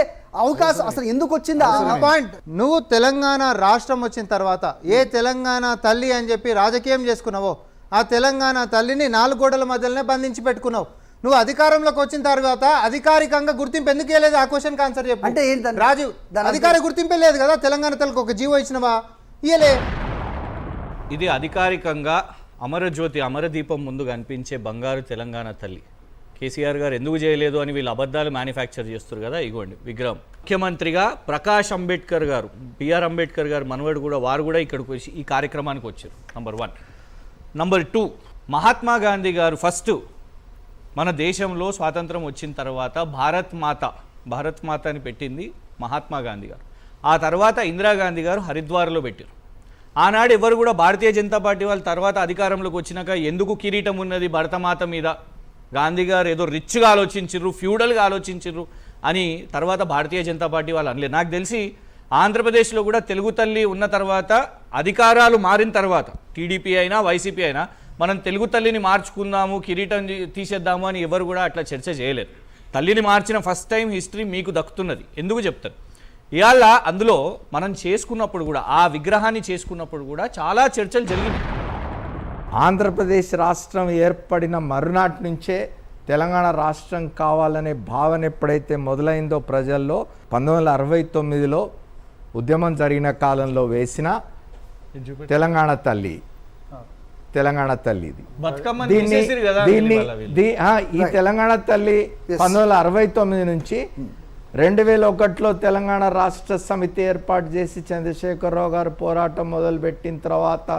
అవకాశం అసలు ఎందుకు వచ్చింది? పాయింట్. నువ్వు తెలంగాణ రాష్ట్రం వచ్చిన తర్వాత ఏ తెలంగాణ తల్లి అని చెప్పి రాజకీయం చేసుకున్నావో ఆ తెలంగాణ తల్లిని 4 గోడల మధ్యలోనే బంధించి పెట్టుకున్నావు. నువ్వు అధికారంలోకి వచ్చిన తర్వాత అధికారికంగా గుర్తింపు ఎందుకు ఇవ్వలేదు? ఆ క్వశ్చన్ ఆన్సర్ చెప్పు. అంటే ఏంటి దాని- రాజు దాని అధికార గుర్తింపే లేదు కదా తెలంగాణ తల్లికి ఒక జీవో ఇచ్చినవా? ఇయలే. ఇది అధికారికంగా అమరజ్యోతి అమరదీపం ముందు కనిపించే బంగారు తెలంగాణ తల్లి. కేసీఆర్ గారు ఎందుకు చేయలేదు అని వీళ్ళు అబద్ధాలు మ్యానుఫ్యాక్చర్ చేస్తారు కదా. ఇగోండి విగ్రహం. ముఖ్యమంత్రిగా ప్రకాష్ అంబేద్కర్ గారు, బిఆర్ అంబేద్కర్ గారు మనవడు కూడా, వారు కూడా ఇక్కడికి వచ్చి ఈ కార్యక్రమానికి వచ్చారు. నంబర్ 1. నంబర్ 2, మహాత్మా గాంధీ గారు ఫస్ట్ మన దేశంలో స్వాతంత్రం వచ్చిన తర్వాత భారత్ మాత అని పెట్టింది మహాత్మా గాంధీ గారు. ఆ తర్వాత ఇందిరాగాంధీ గారు హరిద్వార్లో పెట్టారు. ఆనాడు ఎవరు కూడా భారతీయ జనతా పార్టీ వాళ్ళ తర్వాత అధికారంలోకి వచ్చినాక ఎందుకు కిరీటం ఉన్నది భరతమాత మీద, గాంధీ గారు ఏదో రిచ్గా ఆలోచించారు, ఫ్యూడల్గా ఆలోచించారు అని తర్వాత భారతీయ జనతా పార్టీ వాళ్ళు అనలేదు. నాకు తెలిసి ఆంధ్రప్రదేశ్లో కూడా తెలుగు తల్లి ఉన్న తర్వాత అధికారాలు మారిన తర్వాత టీడీపీ అయినా వైసీపీ అయినా మనం తెలుగు తల్లిని మార్చుకుందాము, కిరీటం తీసేద్దాము అని ఎవరు కూడా అట్లా చర్చ చేయలేదు. తల్లిని మార్చిన ఫస్ట్ టైం హిస్టరీ మీకు దక్కుతున్నది. ఎందుకు చెప్తాను? ఇవాళ అందులో మనం చేసుకున్నప్పుడు కూడా, ఆ విగ్రహాన్ని చేసుకున్నప్పుడు కూడా చాలా చర్చలు జరిగినాయి. ఆంధ్రప్రదేశ్ రాష్ట్రం ఏర్పడిన మరునాటి నుంచే తెలంగాణ రాష్ట్రం కావాలనే భావన ఎప్పుడైతే మొదలైందో ప్రజల్లో, 1969లో ఉద్యమం జరిగిన కాలంలో వేసిన తెలంగాణ తల్లి ఇది. బతుకమ్మని దీన్ని తీసేసిరు కదా దీన్ని వీళ్ళ వీళ్ళు. ఈ తెలంగాణ తల్లి 1969 నుంచి 2001లో తెలంగాణ రాష్ట్ర సమితి ఏర్పాటు చేసి చంద్రశేఖరరావు గారు పోరాటం మొదలుపెట్టిన తర్వాత,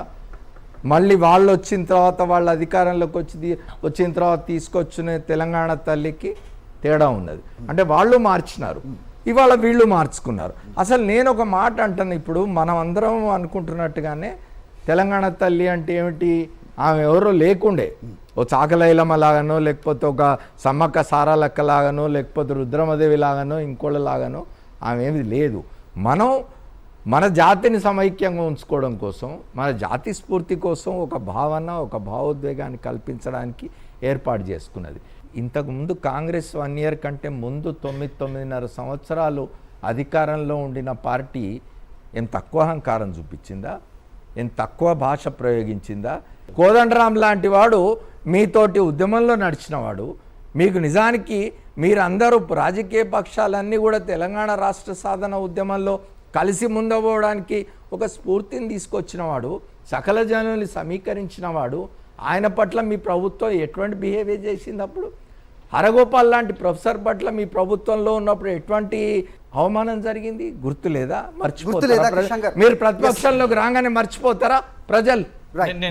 మళ్ళీ వాళ్ళు వచ్చిన తర్వాత, వాళ్ళ అధికారంలోకి వచ్చిన తర్వాత తీసుకొచ్చిన తెలంగాణ తల్లికి తేడా ఉన్నది. అంటే వాళ్ళు మార్చినారు, ఇవాళ వీళ్ళు మార్చుకున్నారు. అసలు నేను ఒక మాట అంటాను, ఇప్పుడు మనం అందరం అనుకుంటున్నట్టుగానే తెలంగాణ తల్లి అంటే ఏమిటి, ఆమె ఎవరో లేకుండే, ఓ చాకలైలమ్మ లాగానో, లేకపోతే ఒక సమ్మక్క సారాలక్క లాగానో, లేకపోతే రుద్రమదేవి లాగానో, ఇంకోళ్ళ లాగానో ఆమె ఏమి లేదు. మనం మన జాతిని సమైక్యంగా ఉంచుకోవడం కోసం, మన జాతి స్ఫూర్తి కోసం ఒక భావన, ఒక భావోద్వేగాన్ని కల్పించడానికి ఏర్పాటు చేసుకున్నది. ఇంతకుముందు కాంగ్రెస్ 1 ఇయర్ కంటే ముందు 9.5 సంవత్సరాలు అధికారంలో ఉండిన పార్టీ ఏం తక్కువ అహంకారం చూపించిందా? ఏం తక్కువ భాష ప్రయోగించిందా? కోదండరాం లాంటి వాడు మీతోటి ఉద్యమంలో నడిచినవాడు. మీకు నిజానికి మీరందరూ రాజకీయ పక్షాలన్నీ కూడా తెలంగాణ రాష్ట్ర సాధన ఉద్యమంలో కలిసి ముందపోవడానికి ఒక స్ఫూర్తిని తీసుకొచ్చినవాడు, సకల జనుల్ని సమీకరించినవాడు. ఆయన పట్ల మీ ప్రభుత్వం ఎటువంటి బిహేవియర్ చేసింది? అప్పుడు హరగోపాల్ లాంటి ప్రొఫెసర్ పట్ల మీ ప్రభుత్వంలో ఉన్నప్పుడు ఎటువంటి అవమానం జరిగింది? గుర్తులేదా? మర్చిపోతారా? మీరు ప్రతిపక్షంలోకి రాగానే మర్చిపోతారా ప్రజలు?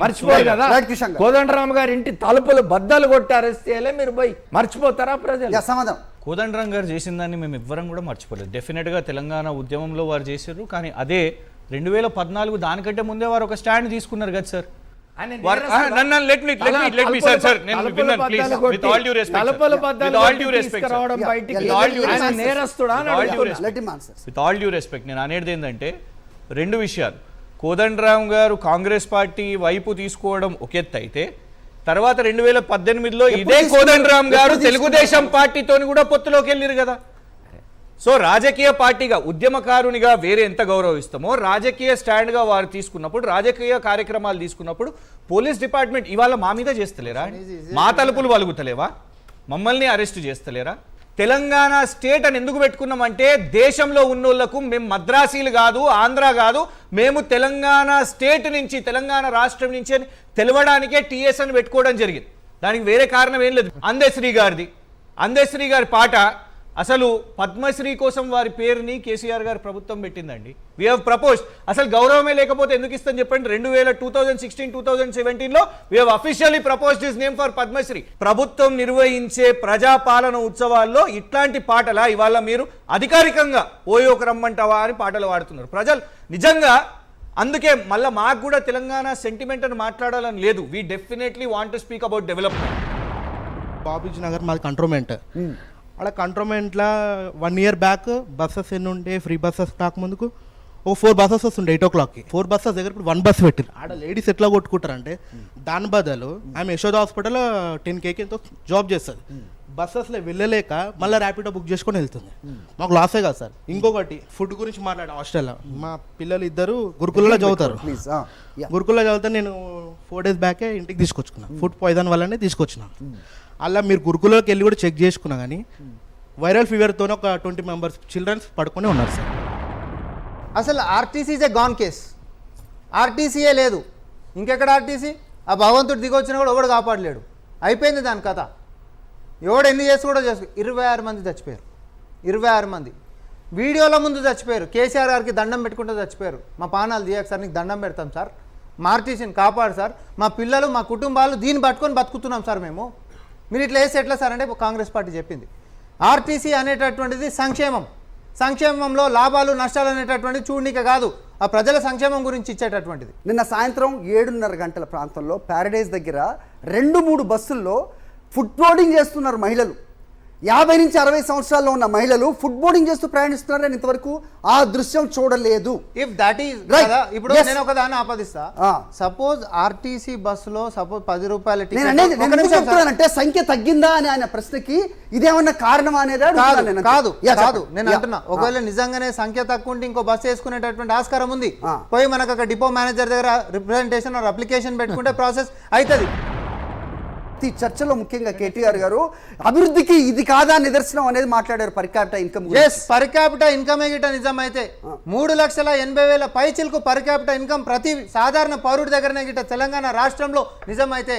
మర్చిపోయి కదా. కోదండరామ్ గారి ఇంటి తలుపులు బద్దలు కొట్టి అరెస్ట్ చేయలే, మీరు పోయి మర్చిపోతారా ప్రజలు? సమాధానం. కోదండరాం గారు చేసిన దాన్ని మేము ఎవ్వరం కూడా మర్చిపోలేదు. డెఫినెట్గా తెలంగాణ ఉద్యమంలో వారు చేశారు. కానీ అదే 2014 దానికంటే ముందే వారు ఒక స్టాండ్ తీసుకున్నారు కదా sir. With all due respect నేను అనేది ఏంటంటే 2 విషయాలు. కోదండరాం గారు కాంగ్రెస్ పార్టీ వైపు తీసుకోవడం ఒక ఎత్తు అయితే, తర్వాత 2018లో ఇదే కోదండరాం గారు తెలుగుదేశం పార్టీతోని కూడా పొత్తులోకి వెళ్ళారు కదా. సో రాజకీయ పార్టీగా, ఉద్యమకారునిగా వేరే ఎంత గౌరవిస్తామో, రాజకీయ స్టాండ్గా వారు తీసుకున్నప్పుడు, రాజకీయ కార్యక్రమాలు తీసుకున్నప్పుడు పోలీస్ డిపార్ట్మెంట్ ఇవాళ మా మీద చేస్తలేరా? మా తలుపులు వలుగుతలేవా? మమ్మల్ని అరెస్ట్ చేస్తలేరా? తెలంగాణ స్టేట్ అని ఎందుకు పెట్టుకున్నామంటే దేశంలో ఉన్నోళ్లకు మేము మద్రాసీలు కాదు, ఆంధ్ర కాదు, మేము తెలంగాణ స్టేట్ నుంచి, తెలంగాణ రాష్ట్రం నుంచి అని తెలవడానికే టీఎస్ అని పెట్టుకోవడం జరిగింది. దానికి వేరే కారణం ఏం లేదు. అందశ్రీ గారిది, అందశ్రీ గారి పాట అసలు పద్మశ్రీ కోసం వారి పేరుని కేసీఆర్ గారి ప్రభుత్వం పెట్టిందండి. We have propose. అసలు గౌరవమే లేకపోతే ఎందుకు ఇస్తాం చెప్పండి? 2016-2017లో we have officially proposed his name for Padma Shri. ప్రభుత్వం నిర్వహించే ప్రజాపాలన ఉత్సవాల్లో ఇట్లాంటి పాటలా ఇవాళ మీరు అధికారికంగా ఓయోక రమ్మంటావా అని పాటలు పాడుతున్నారు ప్రజలు? నిజంగా అందుకే మళ్ళీ మాకు కూడా తెలంగాణ సెంటిమెంట్ అని మాట్లాడాలని లేదు. We definitely want to speak about development. Babuji Nagar మాది కంట్రోన్మెంట్. అక్కడ కంట్రోన్మెంట్లో 1 year బ్యాక్ బస్సెస్ ఎన్ని ఉండే, ఫ్రీ బస్సెస్ కాకముందుకు ఓ 4 buses వస్తుండే 8 o'clockకి. 4 buses దగ్గర ఇప్పుడు 1 bus పెట్టారు. ఆడ లేడీస్ ఎట్లా కొట్టుకుంటారంటే దాని బదులు ఆమె యశోద హాస్పిటల్ 10Kకి ఎంతో జాబ్ చేస్తుంది. బస్సెస్లో వెళ్ళలేక మళ్ళీ ర్యాపిడో బుక్ చేసుకొని వెళ్తుంది. మాకు లాసే కదా సార్. ఇంకొకటి ఫుడ్ గురించి మాట్లాడే హాస్టల్లో మా పిల్లలు ఇద్దరు గురుకులలో చదువుతారు. గురుకులలో చదివితే నేను 4 days బ్యాకే ఇంటికి తీసుకొచ్చుకున్నాను. ఫుడ్ పాయిజన్ వల్లనే తీసుకొచ్చినాను. అలా మీరు గురుకులకి వెళ్ళి కూడా చెక్ చేసుకున్నా కానీ వైరల్ ఫీవర్తో ఒక 20 members చిల్డ్రన్స్ పడుకొని ఉన్నారు సార్. అసలు RTC is a gone case. ఆర్టీసీయే లేదు, ఇంకెక్కడ ఆర్టీసీ? ఆ భగవంతుడు దిగొచ్చినా కూడా ఎవడు కాపాడలేడు. అయిపోయింది దాని కథ. ఎవడు ఎన్ని చేసి కూడా చేసుకో. 26 మంది చచ్చిపోయారు. 26 మంది వీడియోల ముందు చచ్చిపోయారు. కేసీఆర్ గారికి దండం పెట్టుకుంటూ చచ్చిపోయారు. మా పానాలు తీయక సార్, నీకు దండం పెడతాం సార్, మా ఆర్టీసీని కాపాడు సార్, మా పిల్లలు మా కుటుంబాలు దీన్ని పట్టుకొని బతుకుతున్నాం సార్ మేము. మీరు ఇట్లా వేసి ఎట్లా సార్ అంటే కాంగ్రెస్ పార్టీ చెప్పింది ఆర్టీసీ అనేటటువంటిది సంక్షేమం. సంక్షేమంలో లాభాలు నష్టాలు అనేటటువంటిది చూడనిక కాదు, ఆ ప్రజల సంక్షేమం గురించి ఇచ్చేటటువంటిది. నిన్న సాయంత్రం 7:30 గంటల ప్రాంతంలో ప్యారడైజ్ దగ్గర 2-3 బస్సుల్లో ఫుడ్ బోర్డింగ్ చేస్తున్నారు మహిళలు. 50 నుంచి 60 సంవత్సరాల్లో ఉన్న మహిళలు ఫుడ్ బోర్డింగ్ చేస్తూ ప్రయాణిస్తున్నారు. నేను ఇంతవరకు ఆ దృశ్యం చూడలేదు. ఇఫ్ దట్ ఈస్ ఇప్పుడు నేను ఒక దాన్ని ఆపాదిస్తా. సపోజ్ ఆర్టీసీ బస్సులో సపోజ్ 10 రూపాయల అంటే సంఖ్య తగ్గిందా అని ఆయన ప్రశ్నకి ఇదేమన్నా కారణం అనేది కాదు. నేను అంటున్నా, ఒకవేళ నిజంగానే సంఖ్య తక్కువ ఉంటే ఇంకో బస్సు వేసుకునేటటువంటి ఆస్కారం ఉంది. పోయి మనకు ఒక డిపో మేనేజర్ దగ్గర రిప్రజెంటేషన్ ఆర్ అప్లికేషన్ పెట్టుకుంటే ప్రాసెస్ అవుతుంది. ఈ చర్చలో ముఖ్యంగా కేటీఆర్ గారు అభివృద్ధికి ఇది కాదా నిదర్శనం అనేది మాట్లాడారు. Per capita income, per capita ఇన్కమే గిట్ట నిజమైతే 3,80,000 పైచిలకు పర్ క్యాపిటా ఇన్కమ్ ప్రతి సాధారణ పౌరుడి దగ్గరనే గిట్ట తెలంగాణ రాష్ట్రంలో నిజమైతే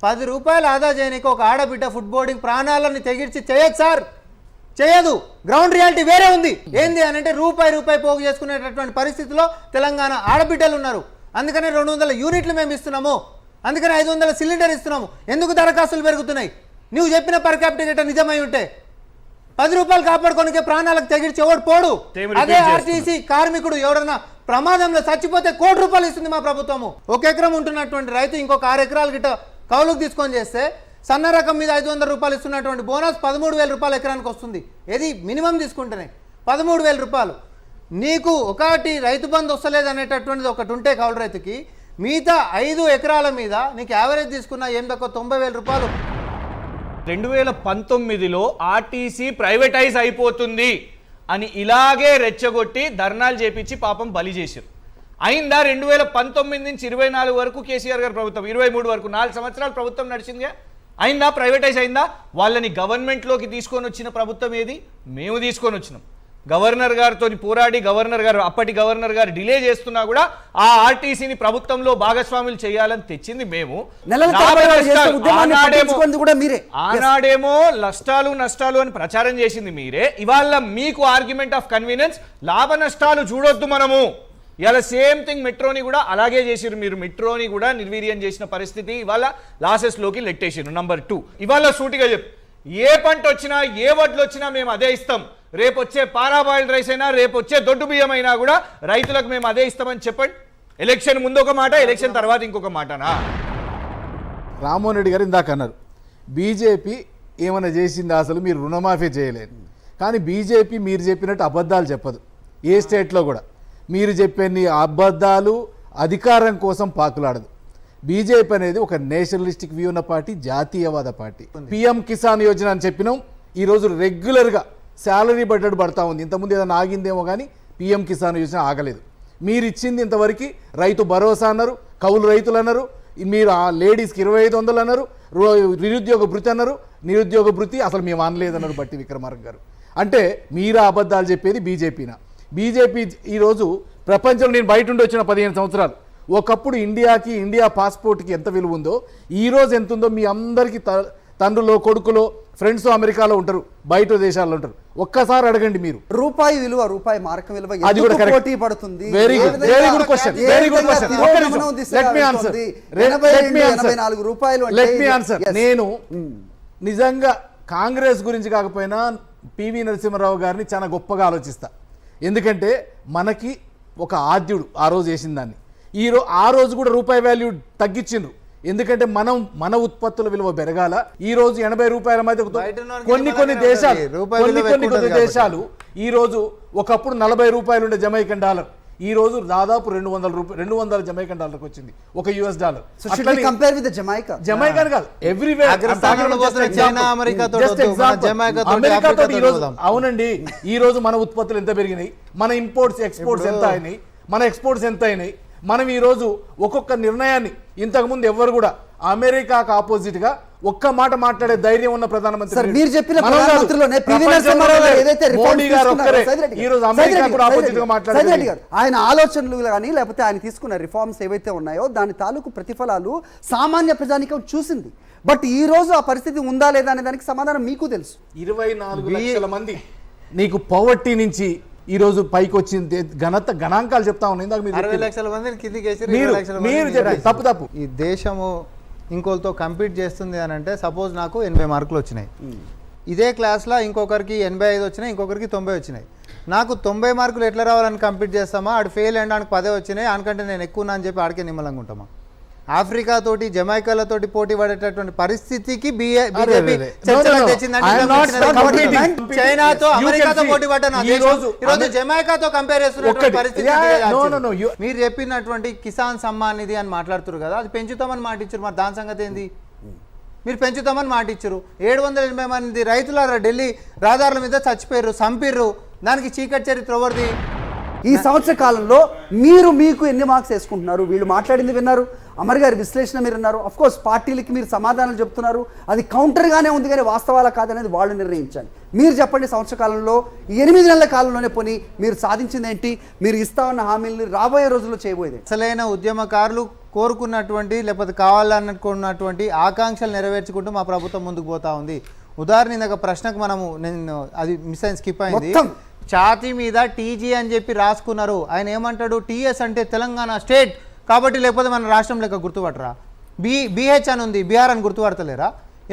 10 రూపాయలు ఆదా చేయడానికి ఒక ఆడబిడ్డ ఫుడ్ బోర్డింగ్ ప్రాణాలను తెగిర్చి చేయదు సార్, చేయదు. గ్రౌండ్ రియాలిటీ వేరే ఉంది. ఏంది అని అంటే రూపాయి పోగు చేసుకునేటటువంటి పరిస్థితిలో తెలంగాణ ఆడబిడ్డలు ఉన్నారు. అందుకనే 200 యూనిట్లు మేము ఇస్తున్నాము, అందుకని 500 సిలిండర్ ఇస్తున్నాము. ఎందుకు దరఖాస్తులు పెరుగుతున్నాయి? నువ్వు చెప్పిన పర్ క్యాపిటా గిట్ట నిజమై ఉంటే 10 రూపాయలు కాపాడుకోనికే ప్రాణాలకు తెగిర్చి ఎవడు పోడు. అదే ఆర్టీసీ కార్మికుడు ఎవడన్నా ప్రమాదంలో చచ్చిపోతే 1 కోటి రూపాయలు ఇస్తుంది మా ప్రభుత్వము. 1 ఎకరం ఉంటున్నటువంటి రైతు ఇంకొక 6 ఎకరాలు గిట్ట కౌలుకు తీసుకొని చేస్తే సన్న రకం మీద 500 రూపాయలు ఇస్తున్నటువంటి బోనస్ 13,000 రూపాయలు ఎకరానికి వస్తుంది. ఏది మినిమం తీసుకుంటేనే 13,000 రూపాయలు. నీకు ఒకటి రైతు బంధు వస్తలేదు అనేటటువంటిది ఒకటి ఉంటే కౌలు రైతుకి, మిగతా 5 ఎకరాల మీద నీకు యావరేజ్ తీసుకున్న ఏం తక్కువ 90,000 రూపాయలు. 2019లో ఆర్టీసీ ప్రైవేటైజ్ అయిపోతుంది అని ఇలాగే రెచ్చగొట్టి ధర్నాలు చేపించి పాపం బలి చేశారు. అయిందా? 2019 నుంచి 24 వరకు కేసీఆర్ గారి ప్రభుత్వం, 23 వరకు 4 సంవత్సరాలు ప్రభుత్వం నడిచిందిగా. అయిందా? ప్రైవేటైజ్ అయిందా? వాళ్ళని గవర్నమెంట్లోకి తీసుకొని వచ్చిన ప్రభుత్వం ఏది? మేము తీసుకొని వచ్చినాం. గవర్నర్ గారితో పోరాడి అప్పటి గవర్నర్ గారు డిలే చేస్తున్నా కూడా ఆ ఆర్టీసీని ప్రభుత్వంలో భాగస్వాములు చేయాలని తెచ్చింది మేము. ఆనాడేమో నష్టాలు అని ప్రచారం చేసింది మీరే. ఇవాళ మీకు ఆర్గ్యుమెంట్ ఆఫ్ కన్వీనియన్స్, లాభ నష్టాలు చూడొద్దు మనము. ఇవాళ సేమ్ థింగ్ మెట్రోని కూడా అలాగే చేసిరు. మీరు మెట్రోని కూడా నిర్వీర్యం చేసిన పరిస్థితి ఇవాళ లాసెస్లోకి లెట్టేసిరు. నంబర్ 2, ఇవాళ సూటిగా చెప్పు, ఏ పంట వచ్చినా ఏ వడ్లు వచ్చినా మేము అదే ఇస్తాం. రేపు వచ్చే పారాబాయిల్డ్ రైస్ అయినా, రేపు వచ్చే దొడ్డు బియ్యం అయినా కూడా రైతులకు మేము అదే ఇస్తామని చెప్పండి. ఎలక్షన్ ముందు ఒక మాట, ఎలక్షన్ తర్వాత ఇంకొక మాటనా? రామ్మోహన్ రెడ్డి గారు ఇందాక అన్నారు బీజేపీ ఏమైనా చేసిందా? అసలు మీరు రుణమాఫీ చేయలేదు. కానీ బీజేపీ మీరు చెప్పినట్టు అబద్ధాలు చెప్పదు. ఏ స్టేట్లో కూడా మీరు చెప్పని అబద్ధాలు అధికారం కోసం పాకులాడదు. బీజేపీ అనేది ఒక నేషనలిస్టిక్ వ్యూ ఉన్న పార్టీ, జాతీయవాద పార్టీ. పిఎం కిసాన్ యోజన అని చెప్పినాం, ఈరోజు రెగ్యులర్గా శాలరీ బడ్జెట్ పడతా ఉంది. ఇంతకుముందు ఏదైనా ఆగిందేమో కానీ పిఎం కిసాన్ యోజన ఆగలేదు. మీరు ఇచ్చింది ఇంతవరకు రైతు భరోసా అన్నారు, కౌలు రైతులు అన్నారు, మీరు ఆ లేడీస్కి 2500 అన్నారు, నిరుద్యోగ భృతి అన్నారు, నిరుద్యోగ భృతి అసలు మేము అనలేదన్నారు బట్టి విక్రమార్క గారు. అంటే మీరా అబద్ధాలు చెప్పేది బీజేపీనా? బీజేపీ ఈరోజు ప్రపంచంలో, నేను బయట ఉండి వచ్చిన 15 సంవత్సరాలు, ఒకప్పుడు ఇండియా పాస్పోర్ట్కి ఎంత విలువ ఉందో ఈరోజు ఎంత ఉందో మీ అందరికీ తండ్రులో కొడుకులో ఫ్రెండ్స్ అమెరికాలో ఉంటారు, బయట దేశాల్లో ఉంటారు, ఒక్కసారి అడగండి మీరు. రూపాయి విలువ, రూపాయి మారకం విలువ అది కూడా ఎందుకు correct. పోటీ పడుతుంది? Very good question. Let me answer. నేను నిజంగా కాంగ్రెస్ గురించి కాకపోయినా పివి నరసింహారావు గారిని చాలా గొప్పగా ఆలోచిస్తా. ఎందుకంటే మనకి ఒక ఆద్యుడు ఆ రోజు చేసిన దాన్ని, ఆ రోజు కూడా రూపాయి వాల్యూ తగ్గించిండ్రు. ఎందుకంటే మన ఉత్పత్తుల విలువ పెరగాల. ఈ రోజు 80 రూపాయల మధ్య కొన్ని దేశాలు ఈ రోజు ఒకప్పుడు 40 రూపాయలు ఉండే జమైకన్ డాలర్ ఈ రోజు దాదాపు 200 జమైకన్ డాలర్కి వచ్చింది ఒక US డాలర్. జమైకా కాదు, ఎవ్రీవేర్. అవునండి, ఈ రోజు మన ఉత్పత్తులు ఎంత పెరిగినాయి, మన ఎక్స్పోర్ట్స్ ఎంత అయినాయి, మన ఎక్స్పోర్ట్స్ ఎంత అయినాయి. మనం ఈరోజు ఒక్కొక్క నిర్ణయాన్ని, ఇంతకుముందు ఎవరు కూడా అమెరికాకు ఆపోజిట్ గా ఒక్క మాట మాట్లాడే ధైర్యం ఉన్న ప్రధానమంత్రి మీరు చెప్పిన ఆయన ఆలోచనలు కానీ లేకపోతే ఆయన తీసుకున్న రిఫార్మ్స్ ఏవైతే ఉన్నాయో దాని తాలూకు ప్రతిఫలాలు సామాన్య ప్రజానికం చూసింది. బట్ ఈ రోజు ఆ పరిస్థితి ఉందా లేదా అనే దానికి సమాధానం మీకు తెలుసు. 24 లక్షల మంది నీకు పవర్టీ నుంచి ఈ రోజు పైకి వచ్చింది గణాంకాలు చెప్తా ఉన్నాయి. 60 లక్షల మందిని కిందికి తప్పు. ఈ దేశము ఇంకోళ్ళతో కంపీట్ చేస్తుంది అని అంటే, సపోజ్ నాకు 80 మార్కులు వచ్చినాయి, ఇదే క్లాస్లో ఇంకొకరికి 85 వచ్చినాయి, ఇంకొకరికి 90 వచ్చినాయి. నాకు 90 మార్కులు ఎట్లా రావాలని కంపీట్ చేస్తామా? ఆడు ఫెయిల్ అయ్యడానికి 10 వచ్చినాయి, అనుకంటే నేను ఎక్కువ అని చెప్పి ఆడికే నిమ్మలంగా ఉంటామా? ఆఫ్రికా తోటి జమైకాలతోటి పోటీ పడేటటువంటి పరిస్థితికి చైనాతో అమెరికాతో పోటీ పడ్డాను. జమైకాతో కంపేర్ చేస్తున్నటువంటి పరిస్థితి. మీరు చెప్పినటువంటి కిసాన్ సమ్మాన్ నిధి అని మాట్లాడుతున్నారు కదా, అది పెంచుతామని మాట ఇచ్చారు, మరి దాని సంగతి ఏంది? మీరు పెంచుతామని మాట ఇచ్చారు. 780 మంది రైతుల ఢిల్లీ రహదారుల మీద చచ్చిపోయారు, చంపిర్రు. దానికి చీకటి చరిత్ర ఎవరిది? ఈ సంవత్సర కాలంలో మీకు ఎన్ని మార్క్స్ వేసుకుంటున్నారు? వీళ్ళు మాట్లాడింది విన్నారు, అమర్ గారి విశ్లేషణ మీరు విన్నారు. అఫ్ కోర్స్ పార్టీలకి మీరు సమాధానాలు చెప్తున్నారు, అది కౌంటర్గానే ఉంది కానీ వాస్తవాల కాదనేది వాళ్ళు నిర్ణయించాలి. మీరు చెప్పండి, సంవత్సర కాలంలో 8 నెలల కాలంలోనే పోనీ మీరు సాధించింది ఏంటి? మీరు ఇస్తా ఉన్న హామీలను రాబోయే రోజుల్లో చేయబోయేది. అసలైన ఉద్యమకారులు కోరుకున్నటువంటి లేకపోతే కావాలనుకున్నటువంటి ఆకాంక్షలు నెరవేర్చుకుంటూ మా ప్రభుత్వం ముందుకు పోతా ఉంది. ఉదాహరణ ఇందాక ప్రశ్నకు నేను అది మిస్ అయిన స్కిప్ అయింది. ఛాతీ మీద టీజీ అని చెప్పి రాసుకున్నారు. ఆయన ఏమంటాడు? టీఎస్ అంటే తెలంగాణ స్టేట్ కాబట్టి, లేకపోతే మన రాష్ట్రం లెక్క గుర్తుపట్టరా? బీహెచ్ అని ఉంది, బీహార్ అని గుర్తుపడతలేరా?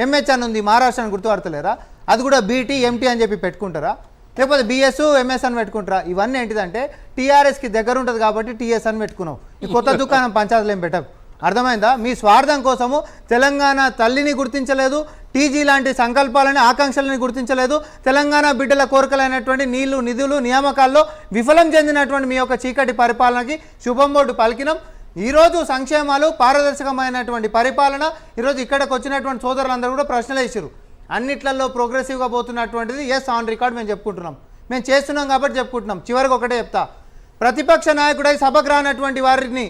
ఎంహెచ్ అని ఉంది, మహారాష్ట్ర అని గుర్తుపడతలేరా? అది కూడా బీటీ ఎంటీ అని చెప్పి పెట్టుకుంటారా? లేకపోతే బిఎస్ ఎంఎస్ అని పెట్టుకుంటారా? ఇవన్నీ ఏంటిదంటే టీఆర్ఎస్కి దగ్గర ఉంటుంది కాబట్టి టీఎస్ అని పెట్టుకున్నావు. ఈ కొత్త దుకాణం పంచాయతీలు ఏం పెట్టకు. అర్థమైందా? మీ స్వార్థం కోసము తెలంగాణ తల్లిని గుర్తించలేదు, టీజీ లాంటి సంకల్పాలని ఆకాంక్షలని గుర్తించలేదు, తెలంగాణ బిడ్డల కోరికలైనటువంటి నీళ్లు నిధులు నియామకాల్లో విఫలం చెందినటువంటి మీ యొక్క చీకటి పరిపాలనకి శుభంబోటు పలికినం. ఈరోజు సంక్షేమాలు, పారదర్శకమైనటువంటి పరిపాలన, ఈరోజు ఇక్కడికి వచ్చినటువంటి సోదరులందరూ కూడా ప్రశ్నలు వేసారు. అన్నిట్లలో ప్రోగ్రెసివ్గా పోతున్నటువంటిది ఎస్ ఆన్ రికార్డ్ మేము చెప్పుకుంటున్నాం, మేము చేస్తున్నాం కాబట్టి చెప్పుకుంటున్నాం. చివరికి ఒకటే చెప్తా, ప్రతిపక్ష నాయకుడై సభకు రానటువంటి వారిని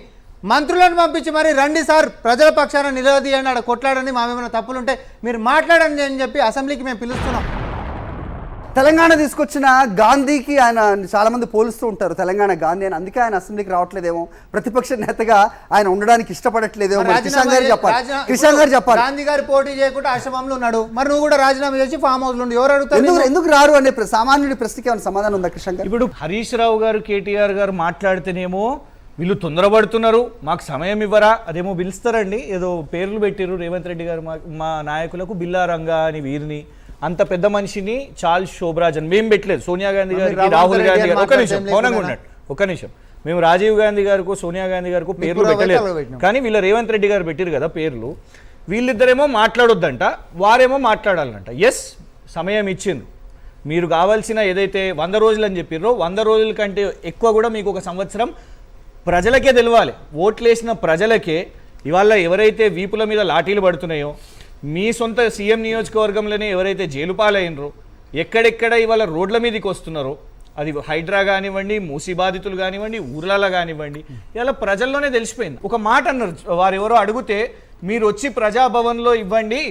మంత్రులను పంపించి మరి రండి సార్ ప్రజల పక్షాన నిలదీయండి, ఆడ కొట్లాడండి, మామేమైనా తప్పులుంటే మీరు మాట్లాడండి అని చెప్పి అసెంబ్లీకి మేము పిలుస్తున్నాం. తెలంగాణ తీసుకొచ్చిన గాంధీకి ఆయన చాలా మంది పోలుస్తూ ఉంటారు, తెలంగాణ గాంధీ అని. అందుకే ఆయన అసెంబ్లీకి రావట్లేదేమో, ప్రతిపక్ష నేతగా ఆయన ఉండడానికి ఇష్టపడట్లేదేమో. కిషన్ గారు చెప్పాలి. గాంధీ గారు పోటీ చేయకుండా ఆశ్రమంలో ఉన్నాడు, మరి నువ్వు కూడా రాజీనామా చేసి ఫామ్ హౌస్ నుండి ఎవరు అడుగుతారు? ఎందుకు రారు అనే సామాన్యుడి ప్రశ్నకి ఏమైనా సమాధానం ఉందా కిషన్ గారు? ఇప్పుడు హరీష్ రావు గారు, కేటీఆర్ గారు మాట్లాడితేనేమో వీళ్ళు తొందరపడుతున్నారు, మాకు సమయం ఇవ్వరా, అదేమో పిలుస్తారండి, ఏదో పేర్లు పెట్టారు రేవంత్ రెడ్డి గారు మా నాయకులకు, బిల్లారంగా అని వీరిని, అంత పెద్ద మనిషిని చార్ల్స్ శోభరాజ్ అని మేము పెట్టలేదు. సోనియా గాంధీ గారికి, రాహుల్ గాంధీ గారు, ఒక నిమిషం, మేము రాజీవ్ గాంధీ గారికి, సోనియా గాంధీ గారికి పేర్లు పెట్టలేదు, కానీ వీళ్ళ రేవంత్ రెడ్డి గారు పెట్టారు కదా పేర్లు. వీళ్ళిద్దరేమో మాట్లాడొద్దంట, వారేమో మాట్లాడాలంట. ఎస్, సమయం ఇచ్చింది. మీరు కావాల్సిన ఏదైతే 100 రోజులు అని చెప్పారో 100 రోజుల కంటే ఎక్కువ కూడా మీకు ఒక సంవత్సరం ప్రజలకే తెలవాలి. ఓట్లేసిన ప్రజలకే ఇవాళ ఎవరైతే వీపుల మీద లాఠీలు పడుతున్నాయో, మీ సొంత సీఎం నియోజకవర్గంలోనే ఎవరైతే జైలు పాలైనరో, ఎక్కడెక్కడ ఇవాళ రోడ్ల మీదకి వస్తున్నారో, అది హైడ్రా కానివ్వండి, మూసీ బాధితులు కానివ్వండి, ఊర్లలో కానివ్వండి, ఇలా ప్రజల్లోనే తెలిసిపోయింది. ఒక మాట అన్నారు, వారు ఎవరో అడిగితే మీరు వచ్చి ప్రజాభవన్లో ఇవ్వండి,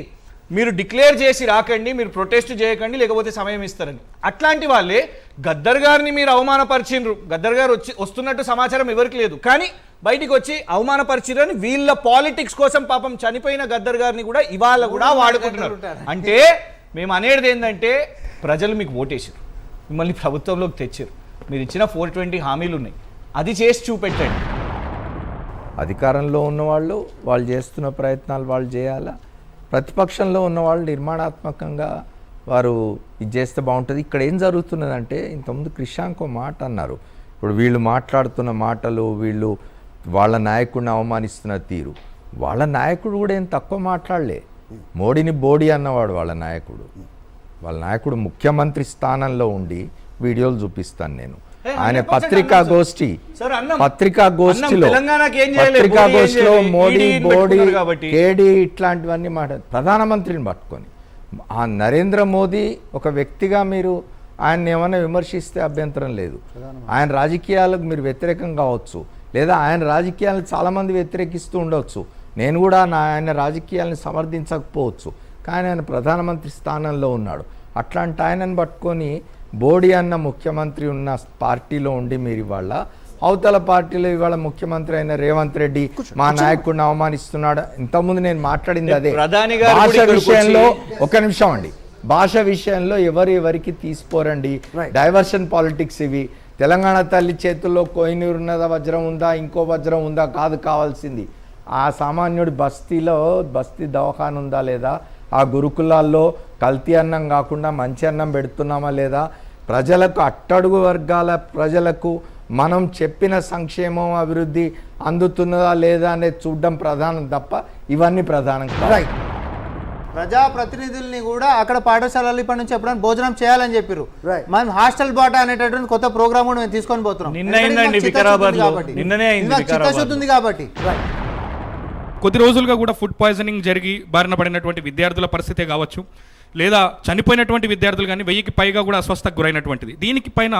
మీరు డిక్లేర్ చేసి రాకండి, మీరు ప్రొటెస్ట్ చేయకండి, లేకపోతే సమయం ఇస్తారని. అట్లాంటి వాళ్ళే గద్దర్ గారిని మీరు అవమానపరిచిండ్రు. గద్దర్ గారు వస్తున్నట్టు సమాచారం ఎవరికి లేదు, కానీ బయటికి వచ్చి అవమానపరిచిరని వీళ్ళ పాలిటిక్స్ కోసం పాపం చనిపోయిన గద్దర్ గారిని కూడా ఇవాళ కూడా వాడుకుంటున్నారు. అంటే మేము అనేది ఏంటంటే ప్రజలు మీకు ఓటేసారు, మిమ్మల్ని ప్రభుత్వంలోకి తెచ్చారు, మీరు ఇచ్చిన 420 హామీలు ఉన్నాయి, అది చేసి చూపెట్టండి. అధికారంలో ఉన్నవాళ్ళు వాళ్ళు చేస్తున్న ప్రయత్నాలు వాళ్ళు చేయాలా, ప్రతిపక్షంలో ఉన్నవాళ్ళు నిర్మాణాత్మకంగా వారు ఇది చేస్తే బాగుంటుంది. ఇక్కడ ఏం జరుగుతున్నదంటే ఇంతకుముందు క్రిషాంక్ మాట అన్నారు, ఇప్పుడు వీళ్ళు మాట్లాడుతున్న మాటలు, వీళ్ళు వాళ్ళ నాయకుడిని అవమానిస్తున్న తీరు, వాళ్ళ నాయకుడు కూడా ఏం తక్కువ మాట్లాడలే. మోడీని బోడీ అన్నవాడు వాళ్ళ నాయకుడు ముఖ్యమంత్రి స్థానంలో ఉండి వీడియోలు చూపిస్తాను నేను. ఆయన పత్రికా గోష్ఠిలో మోడీ బోడీ కేడీ ఇట్లాంటివన్నీ ప్రధానమంత్రిని పట్టుకొని ఆ నరేంద్ర మోదీ ఒక వ్యక్తిగా మీరు ఆయన ఏమైనా విమర్శిస్తే అభ్యంతరం లేదు. ఆయన రాజకీయాలకు మీరు వ్యతిరేకం కావచ్చు, లేదా ఆయన రాజకీయాలను చాలామంది వ్యతిరేకిస్తూ ఉండవచ్చు. నేను కూడా ఆయన రాజకీయాలను సమర్థించకపోవచ్చు, కానీ ఆయన ప్రధానమంత్రి స్థానంలో ఉన్నాడు. అట్లాంటి ఆయనను పట్టుకొని బోడీ అన్న ముఖ్యమంత్రి ఉన్న పార్టీలో ఉండి మీరు ఇవాళ అవతల పార్టీలో ఇవాళ ముఖ్యమంత్రి అయిన రేవంత్ రెడ్డి మా నాయకుడిని అవమానిస్తున్నాడు. ఇంతకుముందు నేను మాట్లాడింది అదే. భాష విషయంలో ఒక నిమిషం అండి, భాష విషయంలో ఎవరికి తీసిపోరండి. డైవర్షన్ పాలిటిక్స్ ఇవి. తెలంగాణ తల్లి చేతుల్లో కోహినూర్ ఉన్నదా, వజ్రం ఉందా, ఇంకో వజ్రం ఉందా కాదు కావాల్సింది. ఆ సామాన్యుడి బస్తీ దవాఖాన ఉందా లేదా, ఆ గురుకులాల్లో కల్తీ అన్నం కాకుండా మంచి అన్నం పెడుతున్నామా లేదా, ప్రజలకు అట్టడుగు వర్గాల ప్రజలకు మనం చెప్పిన సంక్షేమం అభివృద్ధి అందుతున్నదా లేదా అనేది చూడడం ప్రధానం తప్ప ఇవన్నీ ప్రధానం కాదు. ప్రజాప్రతినిధుల్ని కూడా అక్కడ పాఠశాలలు ఇప్పటి నుంచి ఎప్పుడైనా భోజనం చేయాలని చెప్పారు. మనం హాస్టల్ బాట అనేటటువంటి కొత్త ప్రోగ్రామ్ కూడా మేము తీసుకొని పోతున్నాం. చిత్తశుద్ధి ఉంది కాబట్టి. కొద్ది రోజులుగా కూడా ఫుడ్ పాయిజనింగ్ జరిగి బారిన పడినటువంటి విద్యార్థుల పరిస్థితే కావచ్చు, లేదా చనిపోయినటువంటి విద్యార్థులు కానీ 1000కి పైగా కూడా అస్వస్థకు గురైనటువంటిది. దీనికి పైన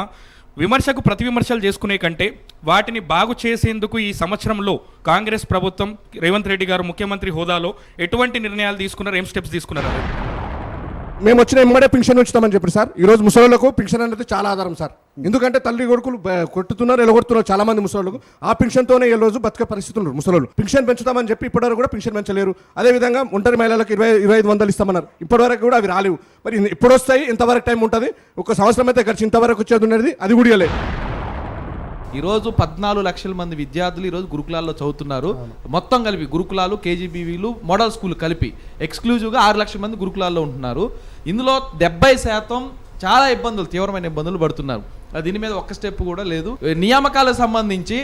విమర్శకు ప్రతి విమర్శలు చేసుకునే కంటే వాటిని బాగు చేసేందుకు ఈ సంవత్సరంలో కాంగ్రెస్ ప్రభుత్వం, రేవంత్ రెడ్డి గారు ముఖ్యమంత్రి హోదాలో ఎటువంటి నిర్ణయాలు తీసుకున్నారు, ఏం స్టెప్స్ తీసుకున్నారు? మేము వచ్చిన ఎమ్మడే పింఛన్ ఉంచుతామని చెప్పారు సార్. ఈరోజు ముసలోళ్ళకు పింఛన్ అనేది చాలా ఆధారం సార్. ఎందుకంటే తల్లి కొడుకులు కొట్టుతున్నారు, ఎలగొడుతున్నారు చాలా మంది ముసలోళ్ళకు. ఆ పింఛన్తోనే ఈ రోజు బతికే పరిస్థితులు ముసలోళ్ళు. పింఛన్ పెంచుతామని చెప్పి ఇప్పటివరకు కూడా పింఛన్ పెంచలేరు. అదేవిధంగా ఒంటరి మహిళలకు 2500 ఇస్తామన్నారు, ఇప్పటివరకు కూడా అవి రాలేవు. మరి ఇప్పుడు వస్తాయి, ఇంతవరకు టైం ఉంటుంది? ఒక సంవత్సరం అయితే ఖర్చు ఇంతవరకు వచ్చేది ఉన్నది, అది కూడా లేదు. ఈరోజు 14 లక్షల మంది విద్యార్థులు ఈరోజు గురుకులాల్లో చదువుతున్నారు. మొత్తం కలిపి గురుకులాలు, కేజీబీవీలు, మోడల్ స్కూల్ కలిపి ఎక్స్క్లూజివ్గా 6 లక్షల మంది గురుకులాల్లో ఉంటున్నారు. ఇందులో 70% చాలా ఇబ్బందులు, తీవ్రమైన ఇబ్బందులు పడుతున్నారు. దీని మీద ఒక్క స్టెప్ కూడా లేదు. నియామకాలకు సంబంధించి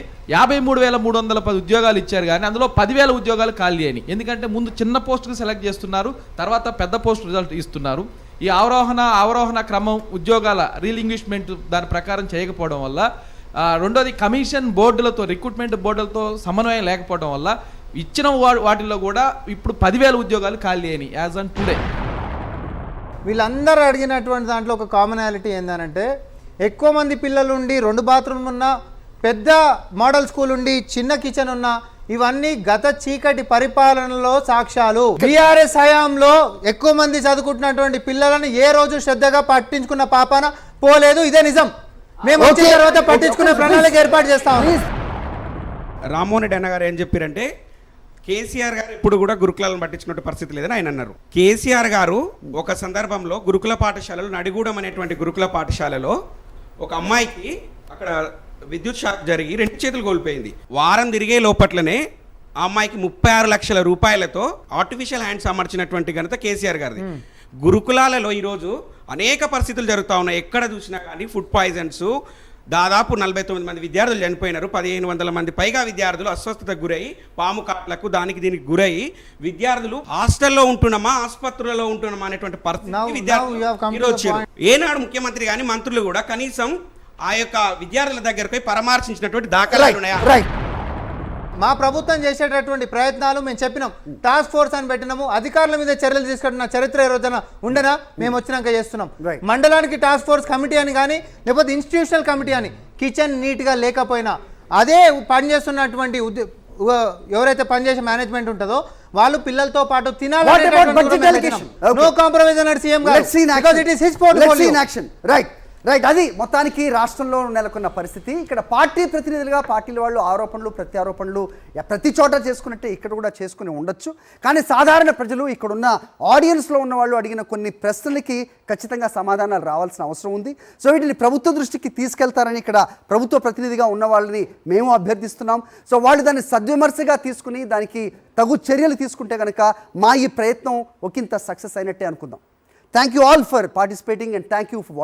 53,310 ఉద్యోగాలు ఇచ్చారు, కానీ అందులో 10,000 ఉద్యోగాలు ఖాళీ అయినాయి. ఎందుకంటే ముందు చిన్న పోస్టులు సెలెక్ట్ చేస్తున్నారు, తర్వాత పెద్ద పోస్ట్ రిజల్ట్ ఇస్తున్నారు. ఈ అవరోహణ క్రమం ఉద్యోగాల రీలింగ్విష్మెంట్ దాని ప్రకారం చేయకపోవడం వల్ల, రెండోది కమిషన్ బోర్డులతో, రిక్రూట్మెంట్ బోర్డులతో సమన్వయం లేకపోవడం వల్ల ఇచ్చిన వాటిల్లో కూడా ఇప్పుడు 10,000 ఉద్యోగాలు ఖాళీ అయినాయి యాజ్ ఆన్ టుడే. వీళ్ళందరూ అడిగినటువంటి దాంట్లో ఒక కామనాలిటీ ఏంటంటే, ఎక్కువ మంది పిల్లలు ఉండి 2 బాత్రూమ్ ఉన్న, పెద్ద మోడల్ స్కూల్ ఉండి చిన్న కిచెన్ ఉన్న, ఇవన్నీ గత చీకటి పరిపాలనలో సాక్ష్యాలు. టీఆర్ఎస్ హయాంలో ఎక్కువ మంది చదువుకుంటున్నటువంటి పిల్లలను ఏ రోజు శ్రద్ధగా పట్టించుకున్న పాపాన పోలేదు. ఇదే నిజం. మేము వచ్చిన తర్వాత పట్టించుకునే ప్రణాళిక ఏర్పాటు చేస్తాం. రామ్మోహన్ రెడ్డి అన్న గారు ఏం చెప్పారంటే, కేసీఆర్ గారు ఇప్పుడు కూడా గురుకులాలను పట్టించుకున్న పరిస్థితి లేదని ఆయన అన్నారు. కేసీఆర్ గారు ఒక సందర్భంలో గురుకుల పాఠశాలలో, నడిగూడెం అనేటువంటి గురుకుల పాఠశాలలో ఒక అమ్మాయికి అక్కడ విద్యుత్ షాక్ జరిగి 2 చేతులు కోల్పోయింది. వారం తిరిగే లోపట్లనే ఆ అమ్మాయికి 36 లక్షల రూపాయలతో ఆర్టిఫిషియల్ హ్యాండ్స్ అమర్చినటువంటి ఘనత కేసీఆర్ గారిది. గురుకులాలలో ఈరోజు అనేక పరిస్థితులు జరుగుతూ ఉన్నాయి. ఎక్కడ చూసినా కానీ ఫుడ్ పాయిజన్స్, దాదాపు 49 మంది విద్యార్థులు చనిపోయినారు. 1500 మంది పైగా విద్యార్థులు అస్వస్థతకు గురై, పాము కాట్లకు దానికి దీనికి గురై విద్యార్థులు హాస్టల్లో ఉంటున్నామా, ఆసుపత్రులలో ఉంటున్నామా అనేటువంటి పరిస్థితి విద్యార్థులు ఈరోజు వచ్చారు. ఏనాడు ముఖ్యమంత్రి కానీ మంత్రులు కూడా కనీసం ఆ యొక్క విద్యార్థుల దగ్గరకు పరామర్శించినటువంటి దాఖలాలు ఉన్నాయా? మా ప్రభుత్వం చేసేటటువంటి ప్రయత్నాలు మేము చెప్పినాం, టాస్క్ ఫోర్స్ అని పెట్టినాము, అధికారుల మీద చర్యలు తీసుకుంటున్న చరిత్ర ఈ రోజున ఉండనా? మేము వచ్చినాక చేస్తున్నాం. Right. మండలానికి టాస్క్ ఫోర్స్ కమిటీ అని కానీ లేకపోతే ఇన్స్టిట్యూషనల్ కమిటీ అని కిచెన్ నీట్గా లేకపోయినా అదే పనిచేస్తున్నటువంటి ఎవరైతే పనిచేసే మేనేజ్మెంట్ ఉంటుందో వాళ్ళు పిల్లలతో పాటు తినాలి. నో కాంప్రమైజ్ అన్నాడు సీఎం గారు. రైట్, అది మొత్తానికి రాష్ట్రంలో నెలకొన్న పరిస్థితి. ఇక్కడ పార్టీ ప్రతినిధులుగా పార్టీల వాళ్ళు ఆరోపణలు ప్రత్యారోపణలు ప్రతి చోట చేసుకున్నట్టే ఇక్కడ కూడా చేసుకుని ఉండొచ్చు. కానీ సాధారణ ప్రజలు ఇక్కడున్న ఆడియన్స్లో ఉన్న వాళ్ళు అడిగిన కొన్ని ప్రశ్నలకి ఖచ్చితంగా సమాధానాలు రావాల్సిన అవసరం ఉంది. సో వీటిని ప్రభుత్వ దృష్టికి తీసుకెళ్తారని ఇక్కడ ప్రభుత్వ ప్రతినిధిగా ఉన్న వాళ్ళని మేము అభ్యర్థిస్తున్నాం. సో వాళ్ళు దాన్ని సద్విమర్శగా తీసుకుని దానికి తగు చర్యలు తీసుకుంటే కనుక మా ఈ ప్రయత్నం ఒకంత సక్సెస్ అయినట్టే అనుకుందాం. Thank you all for participating and thank you for watching.